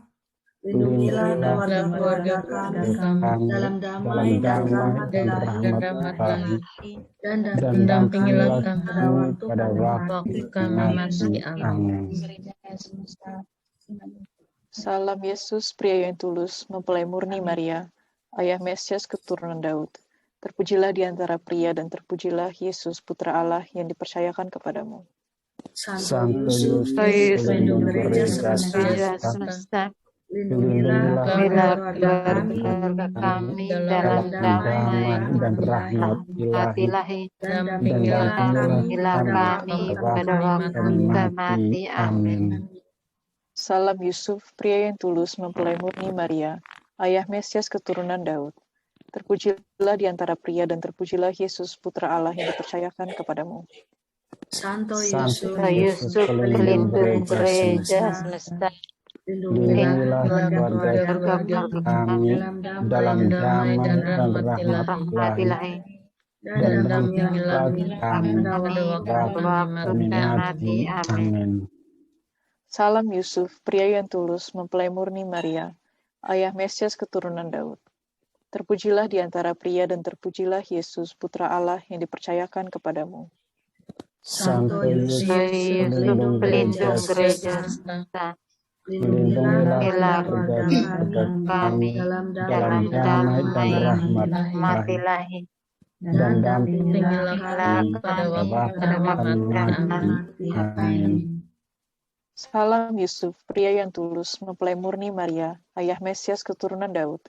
lindungilah keluarga-keluarga kami dalam damai dan rahmat Ilahi, dan dampingilah kami pada waktu kami mati. Amin. Salam Yesus, pria yang tulus mempelai murni Maria. Ayah Mesias keturunan Daud, terpujilah di antara pria dan terpujilah Yesus putra Allah yang dipercayakan kepadamu. Santo Yusuf, pelindung gereja semesta, lindungilah keluarga kami dalam damai dan rahmat Ilahi, dan dampingilah kami pada waktu kami mati. Amin. Salam Yusuf, pria yang tulus mempelai murni Maria. Ayah Mesias keturunan Daud, terpujilah di antara pria dan terpujilah Yesus putra Allah yang dipercayakan kepadamu. Santo Yusuf, pelindung gereja semesta, Lindungilah keluarga kami dalam damai dan rahmat Ilahi, dan dampingilah kami pada waktu kami mati. Amin. Salam Yusuf, pria yang tulus mempelai murni Maria. Ayah Mesias keturunan Daud, terpujilah di antara pria dan terpujilah Yesus putra Allah yang dipercayakan kepadamu. Santo Yusuf, pelindung gereja semesta, lindungilah keluarga kami dalam damai dan rahmat Ilahi, dan dampingilah kami pada waktu kami mati. Amin. Salam Yusuf, pria yang tulus mempelai murni Maria. Ayah Mesias keturunan Daud,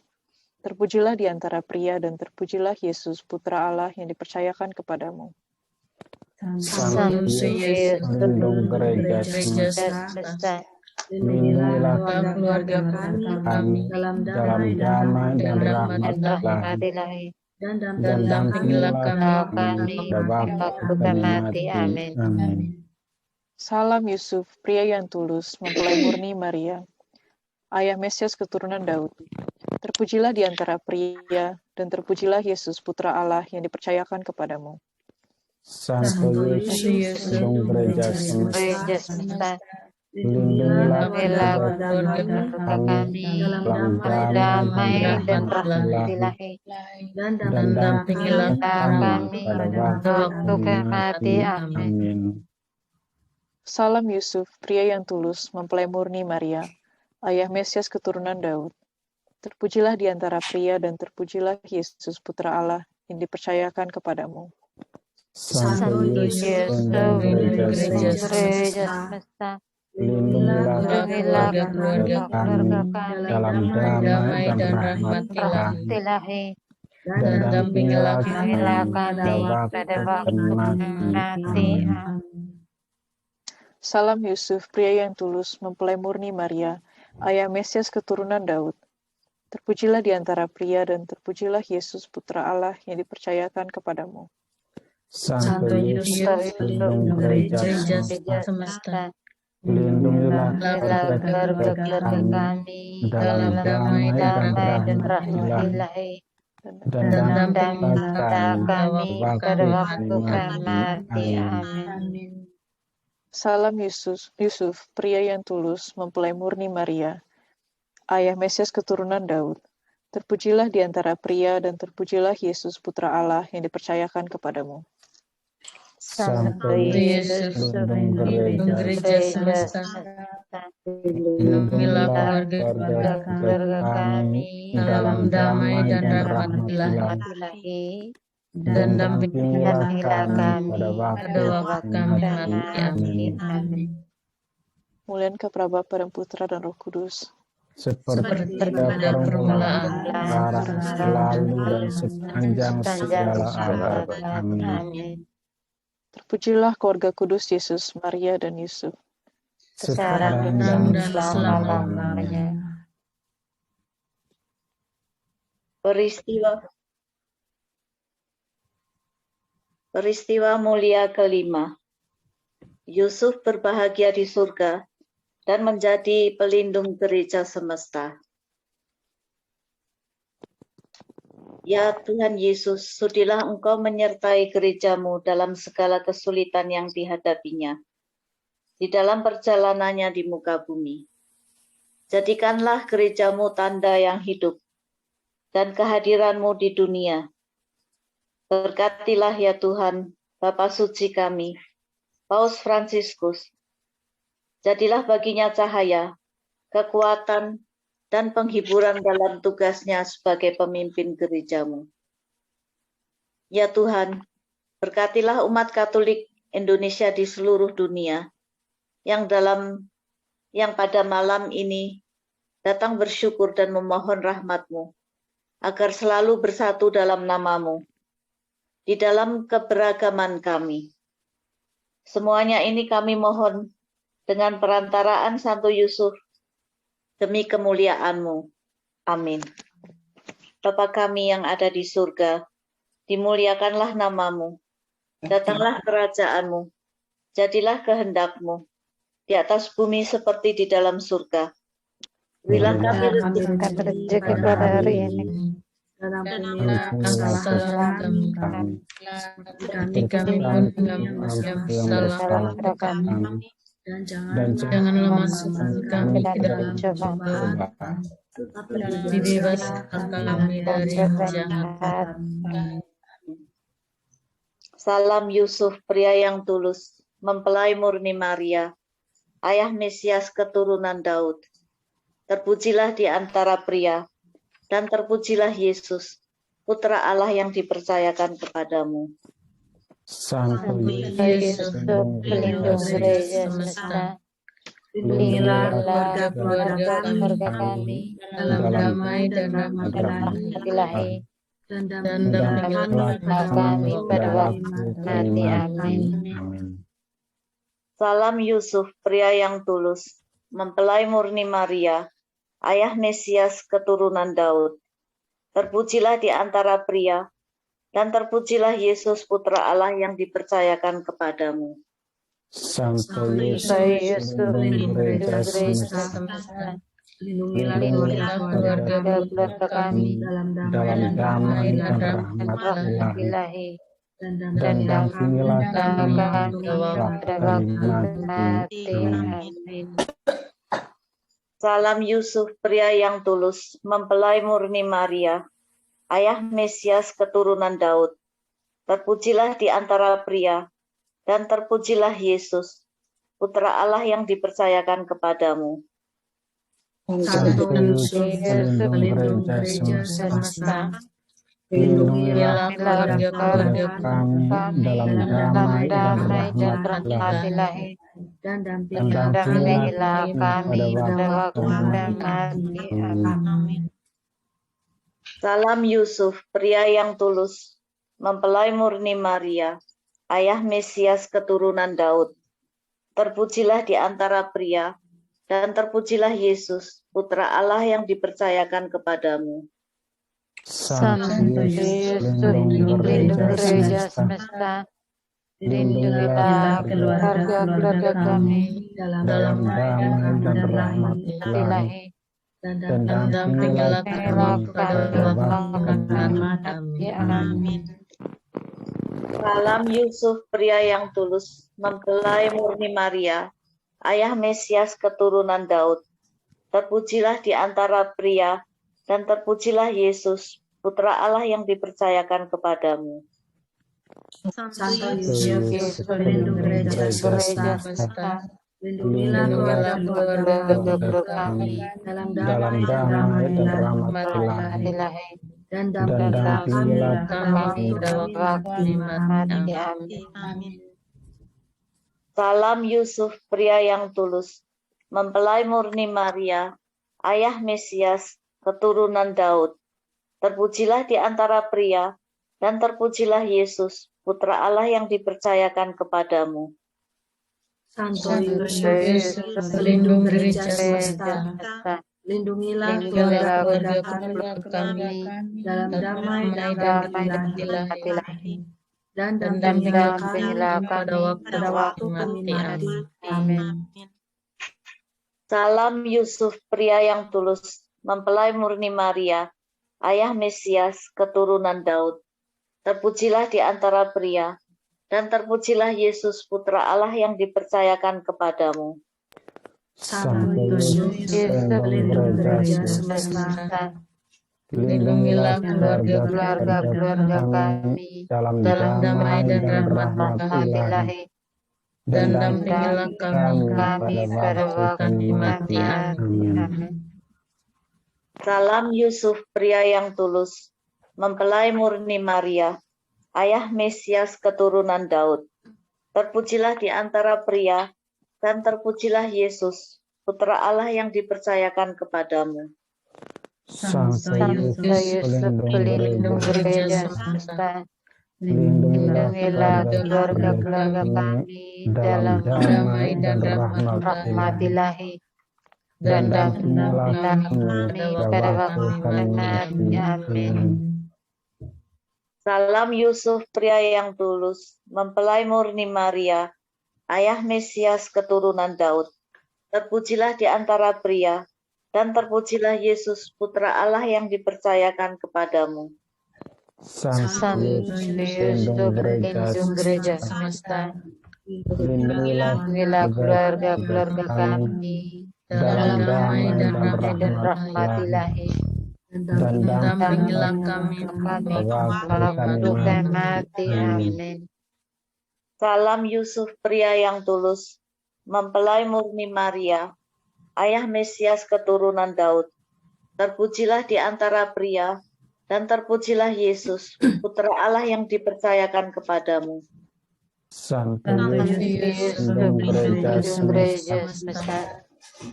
terpujilah di antara pria dan terpujilah Yesus putra Allah yang dipercayakan kepadamu. Santo Yusuf, pelindung gereja semesta, lindungilah keluarga kami dalam damai dan rahmat Ilahi, dan dampingilah kami pada waktu kami mati. Amin. Salam Yusuf, pria yang tulus mempelai murni Maria. Ayah Mesias keturunan Daud, terpujilah di antara pria dan terpujilah Yesus putra Allah yang dipercayakan kepadamu. Santo Yusuf, pelindung gereja semesta, lindungilah keluarga kami dalam damai dan rahmat Ilahi, dan dampingilah kami pada waktu kami mati. Amin. Salam Yusuf, pria yang tulus mempelai murni Maria. Ayah Mesias keturunan Daud, terpujilah di antara pria dan terpujilah Yesus putra Allah yang dipercayakan kepadamu. Santo Yusuf, pelindung gereja semesta, lindungilah keluarga kami dalam damai dan rahmat Ilahi, dan dampingilah kami pada waktu kami mati. Salam Yusuf, pria yang tulus mempelai murni Maria. Ayah Mesias keturunan Daud, terpujilah di antara pria dan terpujilah Yesus putra Allah yang dipercayakan kepadamu. Santo Yusuf, pelindung gereja semesta, lindungilah keluarga kami dalam damai dan rahmat Ilahi, dan dampingilah kami pada waktu kami mati. Amin. Amin. Salam Yusuf, pria yang tulus, mempelai murni Maria, ayah Mesias keturunan Daud. Terpujilah di antara pria dan terpujilah Yesus Putra Allah yang dipercayakan kepadamu. Santo Yesus, pelindung gereja semesta, lindungilah keluarga kami dalam damai dan rahmat Ilahi, dan dampingilah kami pada waktu kami mati. Amin. Mulian kepada Bapa dan Putra dan Roh Kudus. Seperti pada permulaan, sekarang, selalu, dan sepanjang segala abad. Amin. Terpujilah keluarga kudus Yesus, Maria, dan Yusuf. sekarang dan selama-lamanya. Peristiwa mulia kelima. Yusuf berbahagia di surga dan menjadi pelindung gereja semesta. Ya Tuhan Yesus, sudilah Engkau menyertai gerejamu dalam segala kesulitan yang dihadapinya, di dalam perjalanannya di muka bumi. Jadikanlah gerejamu tanda yang hidup, dan kehadiranmu di dunia. Berkatilah ya Tuhan, Bapa suci kami, Paus Fransiskus. Jadilah baginya cahaya, kekuatan, dan penghiburan dalam tugasnya sebagai pemimpin gerejamu. Ya Tuhan, berkatilah umat Katolik Indonesia di seluruh dunia yang pada malam ini datang bersyukur dan memohon rahmat-Mu, agar selalu bersatu dalam nama-Mu, di dalam keberagaman kami. Semuanya ini kami mohon dengan perantaraan Santo Yusuf, demi kemuliaan-Mu. Amin. Bapa kami yang ada di surga, dimuliakanlah nama-Mu. Datanglah kerajaan-Mu. Jadilah kehendak-Mu di atas bumi seperti di dalam surga. Berilah kami rezeki pada hari ini. Dan ampunilah kesalahan kami, seperti kami pun mengampuni yang bersalah kepada kami. Dan janganlah masukkan kami ke dalam cobaan, tetapi bebaskan kami dari yang jahat. Salam Yusuf, pria yang tulus, mempelai murni Maria, ayah Mesias keturunan Daud. Terpujilah di antara pria, dan terpujilah Yesus, Putra Allah yang dipercayakan kepadamu. Santo Yesus, pelindung gereja semesta, lindungilah keluarga kami dalam damai dan rahmat Ilahi, dan dampingilah kami pada waktu mati. Amin. Salam Yusuf, pria yang tulus, mempelai murni Maria, ayah Mesias keturunan Daud. Terpujilah di antara pria, dan terpujilah Yesus Putra Allah yang dipercayakan kepadamu. Santo Yesus, pelindung gereja semesta, lindungilah keluarga kami dalam damai dan rahmat Ilahi, dan dampingilah kami pada waktu mati. Amin. Salam Yusuf, pria yang tulus, mempelai murni Maria, ayah Mesias keturunan Daud. Terpujilah di antara pria, dan terpujilah Yesus, Putra Allah yang dipercayakan kepadamu. Santo Yusuf, pelindung gereja semesta, lindungilah keluarga kami dalam damai dan rahmat Ilahi, dan dampingilah kami pada waktu mati. Amin. Salam Yusuf, pria yang tulus, mempelai murni Maria, ayah Mesias keturunan Daud. Terpujilah di antara pria, dan terpujilah Yesus, Putra Allah yang dipercayakan kepadamu. Santo Yesus, pelindung gereja semesta, lindungilah keluarga kami dalam damai dan rahmat Ilahi, dan dampingilah kami pada waktu kami mati. Amin. Salam Yusuf, pria yang tulus, mempelai murni Maria, ayah Mesias keturunan Daud. Terpujilah di antara pria, dan terpujilah Yesus, Putra Allah yang dipercayakan kepadamu. Santo Yusuf, pelindung gereja semesta, lindungilah keluarga kami dalam damai dan rahmat Ilahi, dan dampingilah kami pada waktu mati. Amin. Salam Yusuf, pria yang tulus, mempelai murni Maria, ayah Mesias, keturunan Daud. Terpujilah di antara pria, dan terpujilah Yesus, Putra Allah yang dipercayakan kepadamu. Santo Yusuf, pelindung gereja semesta, lindungilah keluarga kami dalam damai dan rahmat Ilahi, dan dampingilah kami pada waktu kami mati. Amin. Salam Yusuf, pria yang tulus, mempelai murni Maria, ayah Mesias, keturunan Daud. Terpujilah di antara pria, dan terpujilah Yesus, Putra Allah yang dipercayakan kepadamu. Santo Yusuf, pelindung gereja semesta, Lindungilah keluarga kami dalam damai dan rahmat Ilahi, dan dampingilah kami pada waktu kami mati. Amin. Salam Yusuf, pria yang tulus, mempelai murni Maria, ayah Mesias keturunan Daud. Terpujilah di antara pria, dan terpujilah Yesus, Putra Allah yang dipercayakan kepadamu. Santo Yusuf, pelindung gereja semesta, lindungilah keluarga kami dalam damai dan rahmat Ilahi, dan dampingilah kami pada waktu kami mati. Amin. Salam Yusuf, pria yang tulus, mempelai murni Maria, ayah Mesias keturunan Daud. Terpujilah di antara pria, dan terpujilah Yesus, Putra Allah yang dipercayakan kepadamu. Santo Yusuf, pelindung gereja semesta, lindungilah keluarga kami dalam damai dan rahmat Ilahi, dan dampingilah kami pada waktu kami mati. Amin. Salam Yusuf, pria yang tulus, mempelai murni Maria, ayah Mesias keturunan Daud. Terpujilah di antara pria, dan terpujilah Yesus, Putra Allah yang dipercayakan kepadamu. Santo Yusuf, pelindung gereja semesta,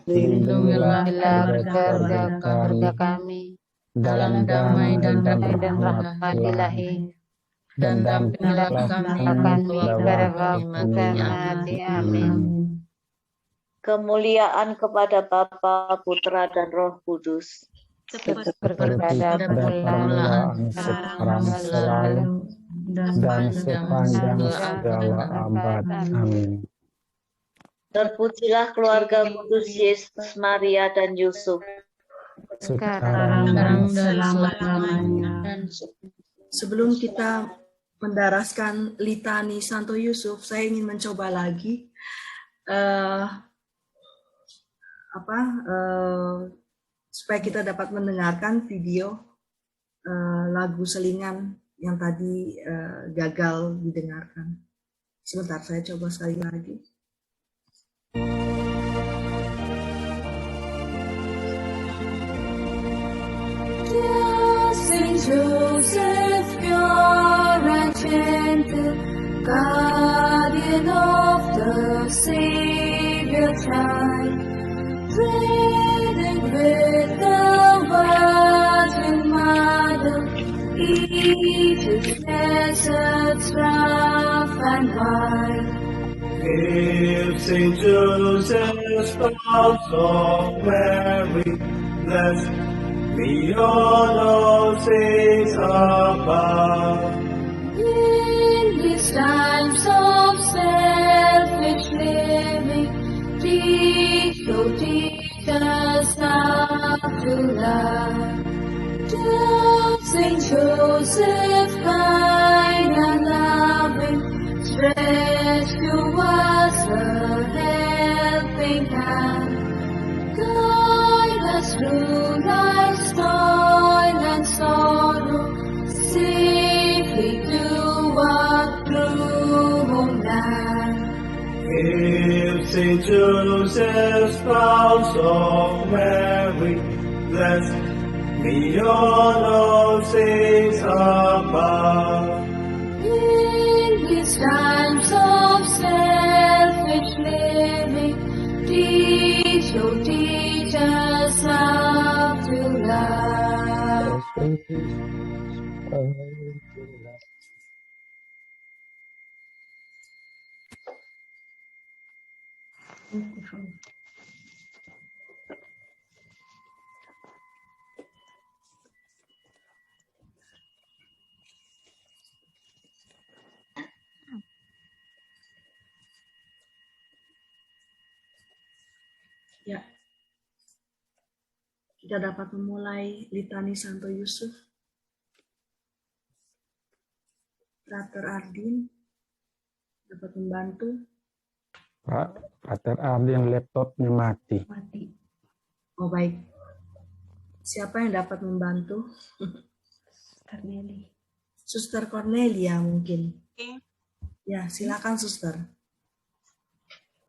lindungilah keluarga kami dalam damai dan rahmat Ilahi, dan dampingilah kami pada waktu kami mati. Amin. Kemuliaan kepada Bapa, Putra, dan Roh Kudus. Seperti pada permulaan, sekarang, selalu, dan sepanjang segala abad. Amin. Terpujilah keluarga kudus Yesus, Maria, dan Yusuf. Sekarang dan selamanya. Sebelum kita mendaraskan litani Santo Yusuf, saya ingin mencoba lagi supaya kita dapat mendengarkan video lagu selingan yang tadi gagal didengarkan. Sebentar, saya coba sekali lagi. Saint Joseph, pure and gentle, guardian of the Savior child, pleading with the Virgin Mother, each his deserts rough and wide. Hail Saint Joseph, spouse of Mary, blessed beyond all saints above. In these times of selfish living, teach us now to love. To Saint Joseph, kind and loving, stretch to us a helping hand. Guide us through life's toil and sorrow, safely to our true homeland. Hail Saint Joseph, spouse of Mary, blessed beyond all saints above. In these times of selfish living, teach us how to love. Ya, kita dapat memulai litani Santo Yusuf. Frater Ardin dapat membantu. Pak, Frater Ardin laptopnya mati. Oh baik. Siapa yang dapat membantu? Suster Cornelia mungkin. Oke. Ya, silakan Suster.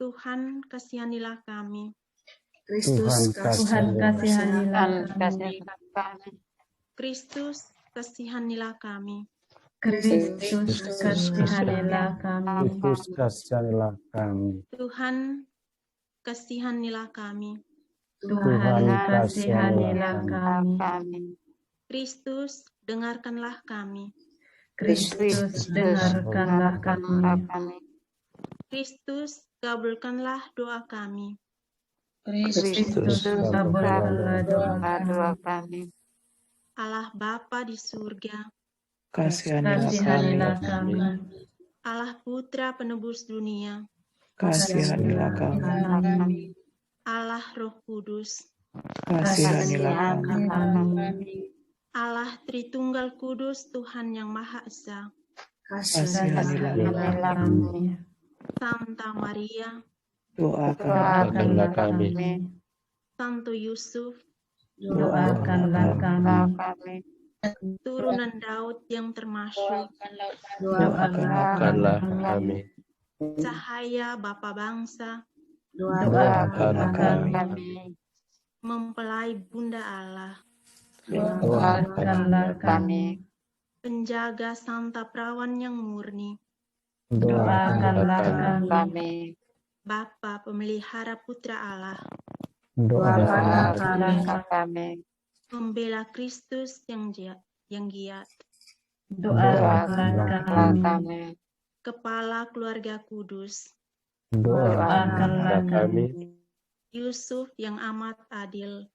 Tuhan kasihanilah kami. Kristus kasihanilah kami. Kristus kasihanilah kami. Kristus kasihanilah kami. Kristus kasihanilah kami. Tuhan kasihanilah kami. Tuhan kasihanilah kami. Kristus dengarkanlah kami. Kristus dengarkanlah kami. Kristus kabulkanlah doa kami. Kristus kabulkanlah doa kami. Allah Bapa di surga, kasihanilah kami. Allah Putra penebus dunia, Kasihanilah kami. Allah Roh Kudus, Kasihanilah kami. Allah Tritunggal Kudus Tuhan yang Maha Esa, Kasihanilah kami. Santa Maria, Doakanlah kami. Santo Yusuf, Doakanlah kami. turunan Daud yang termasyhur, Doakanlah kami. cahaya Bapa Bangsa, Doakanlah kami. mempelai Bunda Allah, Doakanlah kami. penjaga Santa Perawan yang murni, Doakanlah kami. Bapa pemelihara Putra Allah, Doakanlah kami. pembela Kristus yang giat, Doakanlah kami. kepala keluarga kudus, Doakanlah kami. Yusuf yang amat adil,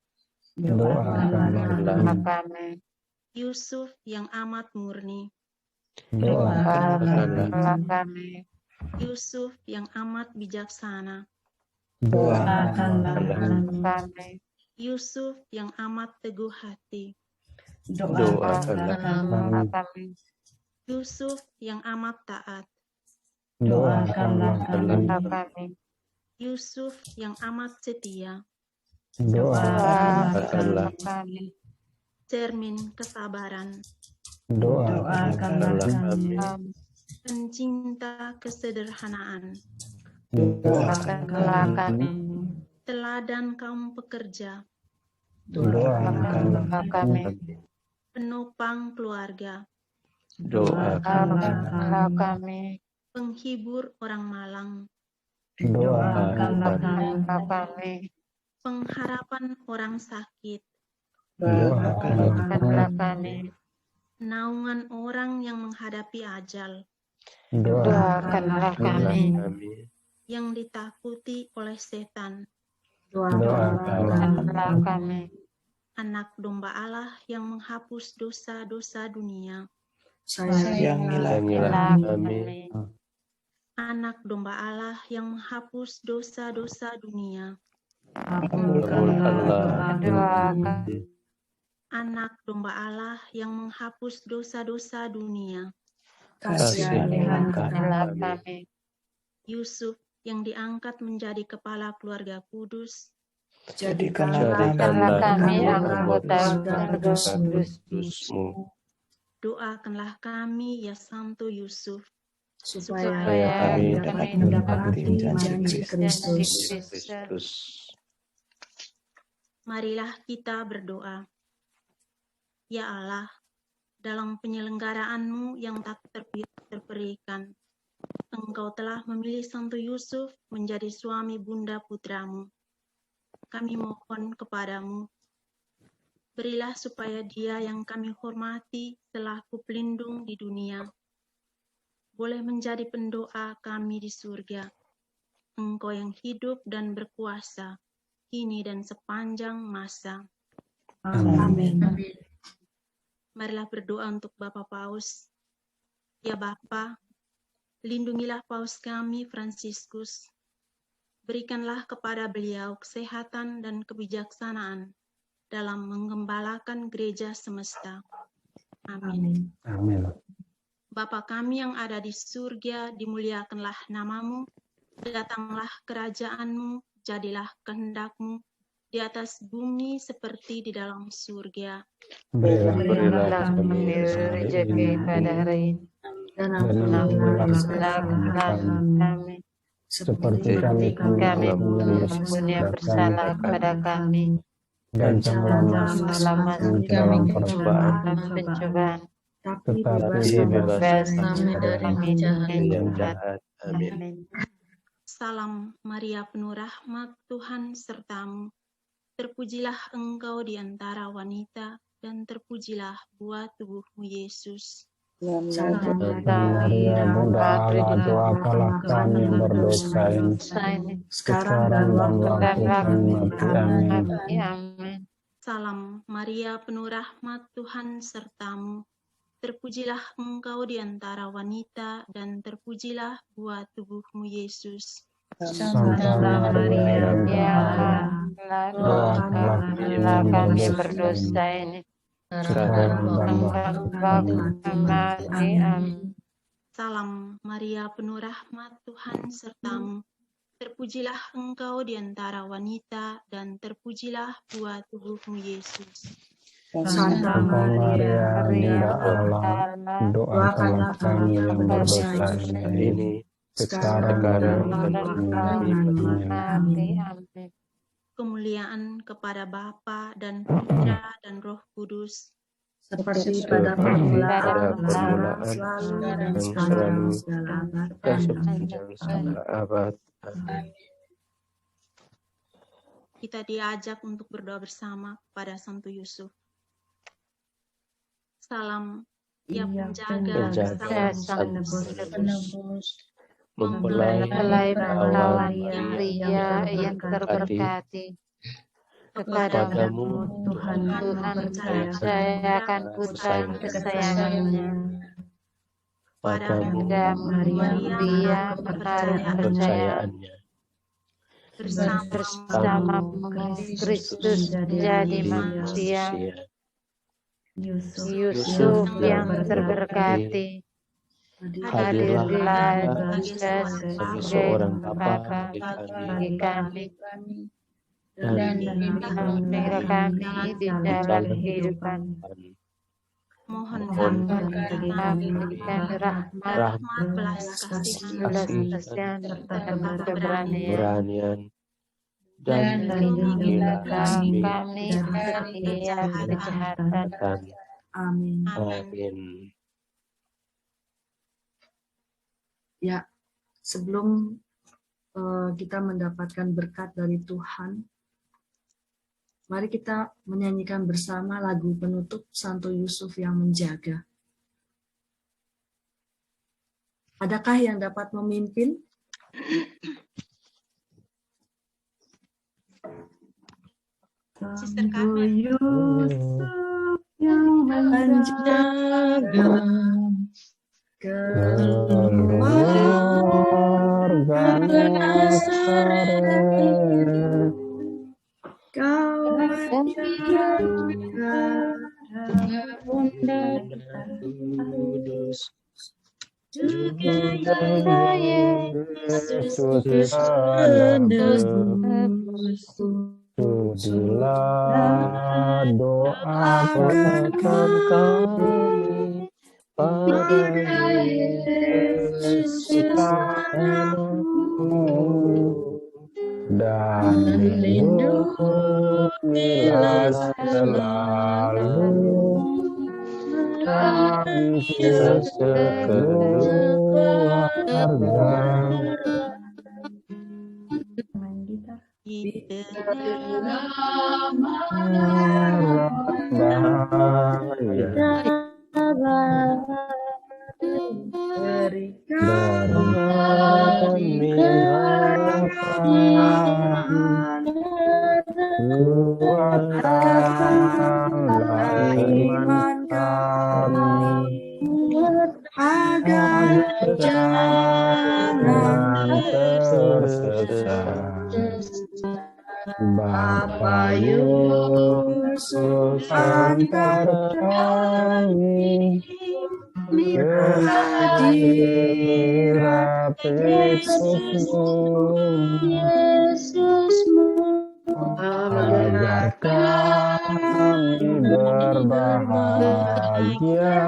Doakanlah kami. Yusuf yang amat murni, Doakanlah kami. Yusuf yang amat bijaksana, Doakanlah kami. Yusuf yang amat teguh hati, Doakanlah kami. Yusuf yang amat taat, Doakanlah kami. Yusuf yang amat setia, Doakanlah kami. cermin kesabaran, Doakanlah kami. pencinta kesederhanaan, Doakanlah kami. teladan kaum pekerja, Doakanlah kami. penopang keluarga, Doakanlah kami. penghibur orang malang, Doakanlah kami. pengharapan orang sakit, Doakanlah kami. naungan orang yang menghadapi ajal, Doakanlah kami. yang ditakuti oleh setan, Doakanlah kami. anak domba Allah yang menghapus dosa-dosa dunia, Sayangilah kami. anak domba Allah yang menghapus dosa-dosa dunia, Anak domba Allah yang menghapus dosa-dosa dunia, Kasihilah kami. Yusuf yang diangkat menjadi kepala keluarga kudus, Jadikanlah kami anggota keluarga kudus-Mu. doakanlah kami ya Santo Yusuf, supaya kami dapat mendapati janji Kristus. Marilah kita berdoa. Ya Allah, dalam penyelenggaraanmu yang tak terperikan, Engkau telah memilih Santo Yusuf menjadi suami bunda putramu. Kami mohon kepadamu, berilah supaya dia yang kami hormati selaku pelindung di dunia, boleh menjadi pendoa kami di surga. Engkau yang hidup dan berkuasa, kini dan sepanjang masa. Amin. Marilah berdoa untuk Bapak Paus. Ya Bapa, lindungilah Paus kami Fransiskus. Berikanlah kepada beliau kesehatan dan kebijaksanaan dalam menggembalakan gereja semesta. Amin. Amin. Bapa kami yang ada di surga, dimuliakanlah namamu, datanglah kerajaanmu, jadilah kehendak-Mu di atas bumi seperti di dalam surga. Berilah kami rezeki pada hari ini, dan ampunilah kami, seperti kami mengampuni yang bersalah kepada kami, dan janganlah masuk kami ke pencobaan, tetapi bebas kami dari yang jahat. Amin. Salam Maria penuh rahmat, Tuhan sertamu. Terpujilah engkau di antara wanita, dan terpujilah buah tubuhmu Yesus. Santa Maria, Bunda Allah, doakanlah kami yang berdosa ini, sekarang dan waktu kami mati. Amin. Salam Maria penuh rahmat, Tuhan sertamu. Terpujilah engkau di antara wanita, dan terpujilah buah tubuhmu Yesus. Santa Maria, doakanlah kami berdosa ini, sekarang dan waktu mati. Amin. Salam Maria penuh rahmat, Tuhan sertamu. Terpujilah engkau di antara wanita, dan terpujilah buah tubuhmu Yesus. Santa Maria, Bunda Allah, doakanlah kami yang berdosa ini, sekarang dan waktu mati. Amin. Kemuliaan kepada Bapa dan Putra dan Roh Kudus, seperti pada permulaan, selalu dan sekarang segala abad. Amin. Kita diajak untuk berdoa bersama kepada Santo Yusuf. Salam ya penjaga sang penebus, mempelai perawan Maria yang terberkati. Kepadamu Tuhan percayakan putra kesayangannya. Padamu Maria kepercayaannya. Bersama Kristus jadi manusia. Yusuf yang terberkati, hadirlah sebagai seorang bapa bagi kami, dan bimbing kami di jalan kehidupan. Mohon kami berikan rahmat, belas kasihan, serta keberanian, dan lindungilah kami dari kejahatan. Amin. Amin. Ya, sebelum kita mendapatkan berkat dari Tuhan, mari kita menyanyikan bersama lagu penutup Santo Yusuf yang menjaga. Adakah yang dapat memimpin? Santo Yusuf yang menjaga keluarga Nazaret, Kudus juga Yesus penebus. Tujulah doa Doakan kami pada Yesus anakmu dan lindungilah selalu kami sekeluarga. Kuatkanlah iman kami agar jangan tersesat. Bapa Yesus antar kami hadirat Yesusmu agar kami berbahagia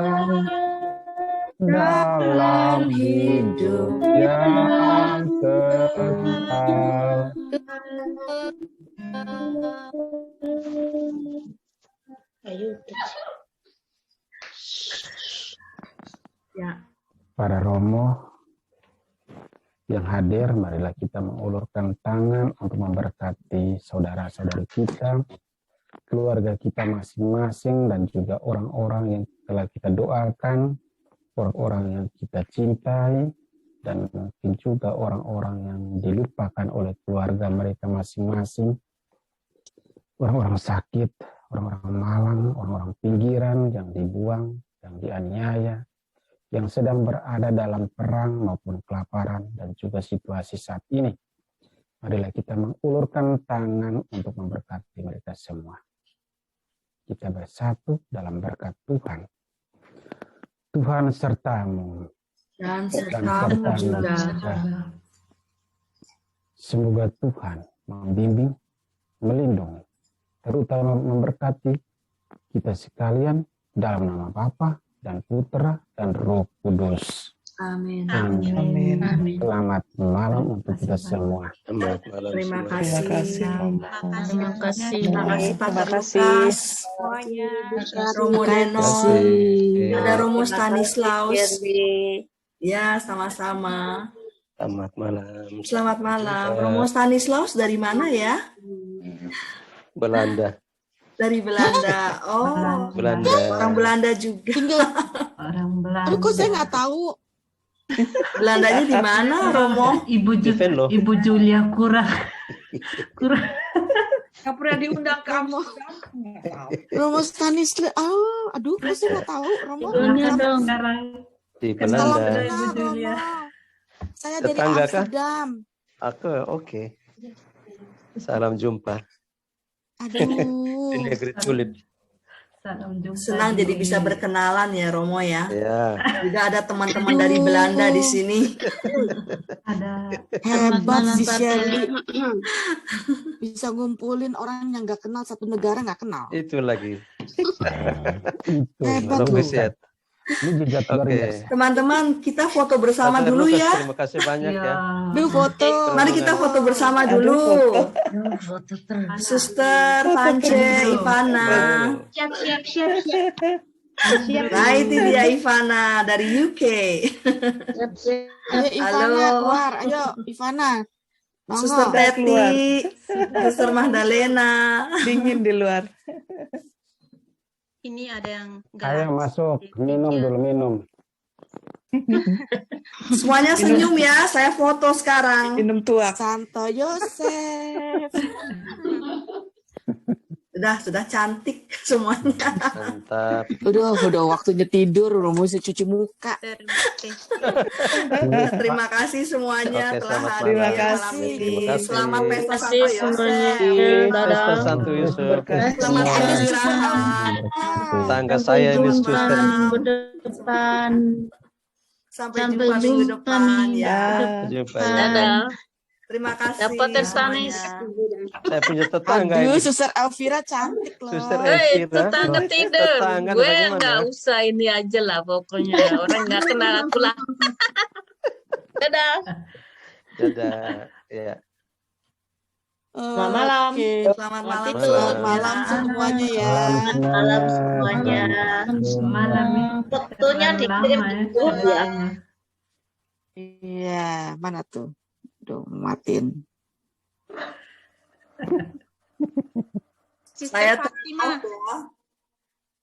dalam hidup yang kekal. Ya. Para romo yang hadir, marilah kita mengulurkan tangan untuk memberkati saudara-saudari kita, keluarga kita masing-masing, dan juga orang-orang yang telah kita doakan, orang-orang yang kita cintai, dan mungkin juga orang-orang yang dilupakan oleh keluarga mereka masing-masing, orang-orang sakit, orang-orang malang, orang-orang pinggiran yang dibuang, yang dianiaya, yang sedang berada dalam perang maupun kelaparan dan juga situasi saat ini. Marilah kita mengulurkan tangan untuk memberkati mereka semua. Kita bersatu dalam berkat Tuhan. Tuhan sertamu dan sertamu juga. Semoga Tuhan membimbing, melindungi, terutama memberkati kita sekalian dalam nama Bapa dan Putra dan Roh Kudus. Amin. Amin. Selamat malam untuk kita semua. Selamat malam. Terima kasih. Terima kasih. Terima kasih Pak Lukas. Romo Deno. Ada Romo Stanislaus. Ya, sama-sama. Selamat malam. Selamat malam. Romo Stanislaus dari mana ya? Belanda. Dari Belanda. Oh, Belanda. Orang Belanda juga. Orang Belanda. Aduh, kok saya nggak tahu. Belandanya di mana, Romo? Ibu Julia kurang. Nggak pernah diundang kamu. Romo Stanislas. Oh, aduh, kok saya nggak tahu. Romo. Di Belanda. Ibu Julia. Saya dari Tetangga kah? Amsterdam. Aku oke. Salam jumpa. Aduh. Di negeri tulip. Senang jadi bisa berkenalan ya, Romo ya. Ya. Juga ada teman-teman dari Belanda di sini. Hebat si Shirley. Bisa ngumpulin orang yang nggak kenal satu negara nggak kenal. Itu lagi. Hebat loh. Ini juga luar biasa. Teman-teman, kita foto bersama dulu ya. Terima kasih banyak ya. Dulu foto. Mari kita foto bersama dulu. Suster, Pance, Ivana. Siap. Nah, itu dia Ivana dari UK. Ayo Ivana keluar, ayo Ivana. Suster Teti, Suster Magdalena. Dingin di luar. Ini ada yang Ayo masuk, minum dulu, minum. Semuanya senyum ya, saya foto sekarang. Minum tuak. Santo Yosef. Sudah cantik semuanya. Mantap. Udah waktunya tidur, udah mesti cuci muka. Terima kasih semuanya Oke, telah selamat hadir Terima malam kasih. ini. Terima kasih. Selamat pesta Terima Santo kasih semuanya. Yosef. Pesta Santo Yusuf. Selamat Ada beristirahat. Tangga Sampai saya ini jumpa suster. minggu depan. Sampai Sampai jumpa minggu jumpa depan minggu ya. Jumpa ya. depan. Terima kasih Dapat tersanis. semuanya. Saya punya tetangga Aduh, ini. Suster Elvira cantik loh. Suster Hei, Elvira. tetangga tidur. Tetangga Gue bagaimana? nggak usah ini aja lah pokoknya. Orang nggak kenal aku lah. Dadah. Dadah. Ya. Selamat malam. Oke. Selamat malam. Selamat malam semuanya ya. Selamat malam semuanya. Malam ini Waktunya dikirim di grup ya. Iya, mana tuh? Duh, matiin. Sister Saya Fatima. tutup ya.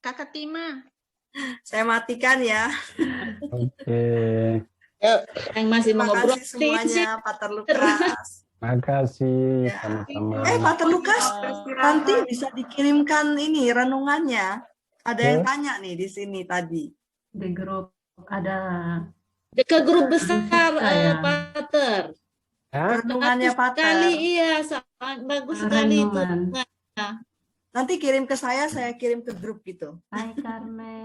Kakak Tima. Saya matikan ya. Oke. Yuk, yang masih mau Terima ngobrol. kasih semuanya, Pater Lukas. Makasih sama-sama. Pater Lukas, nanti bisa dikirimkan ini renungannya. Ada yang tanya nih di sini tadi. di grup ada Ke grup besar, ya. Pater. Renungannya Bagus Pater. sekali, iya, sangat bagus sekali itu. renungan. Nanti kirim ke saya kirim ke grup gitu. Hai Carmen.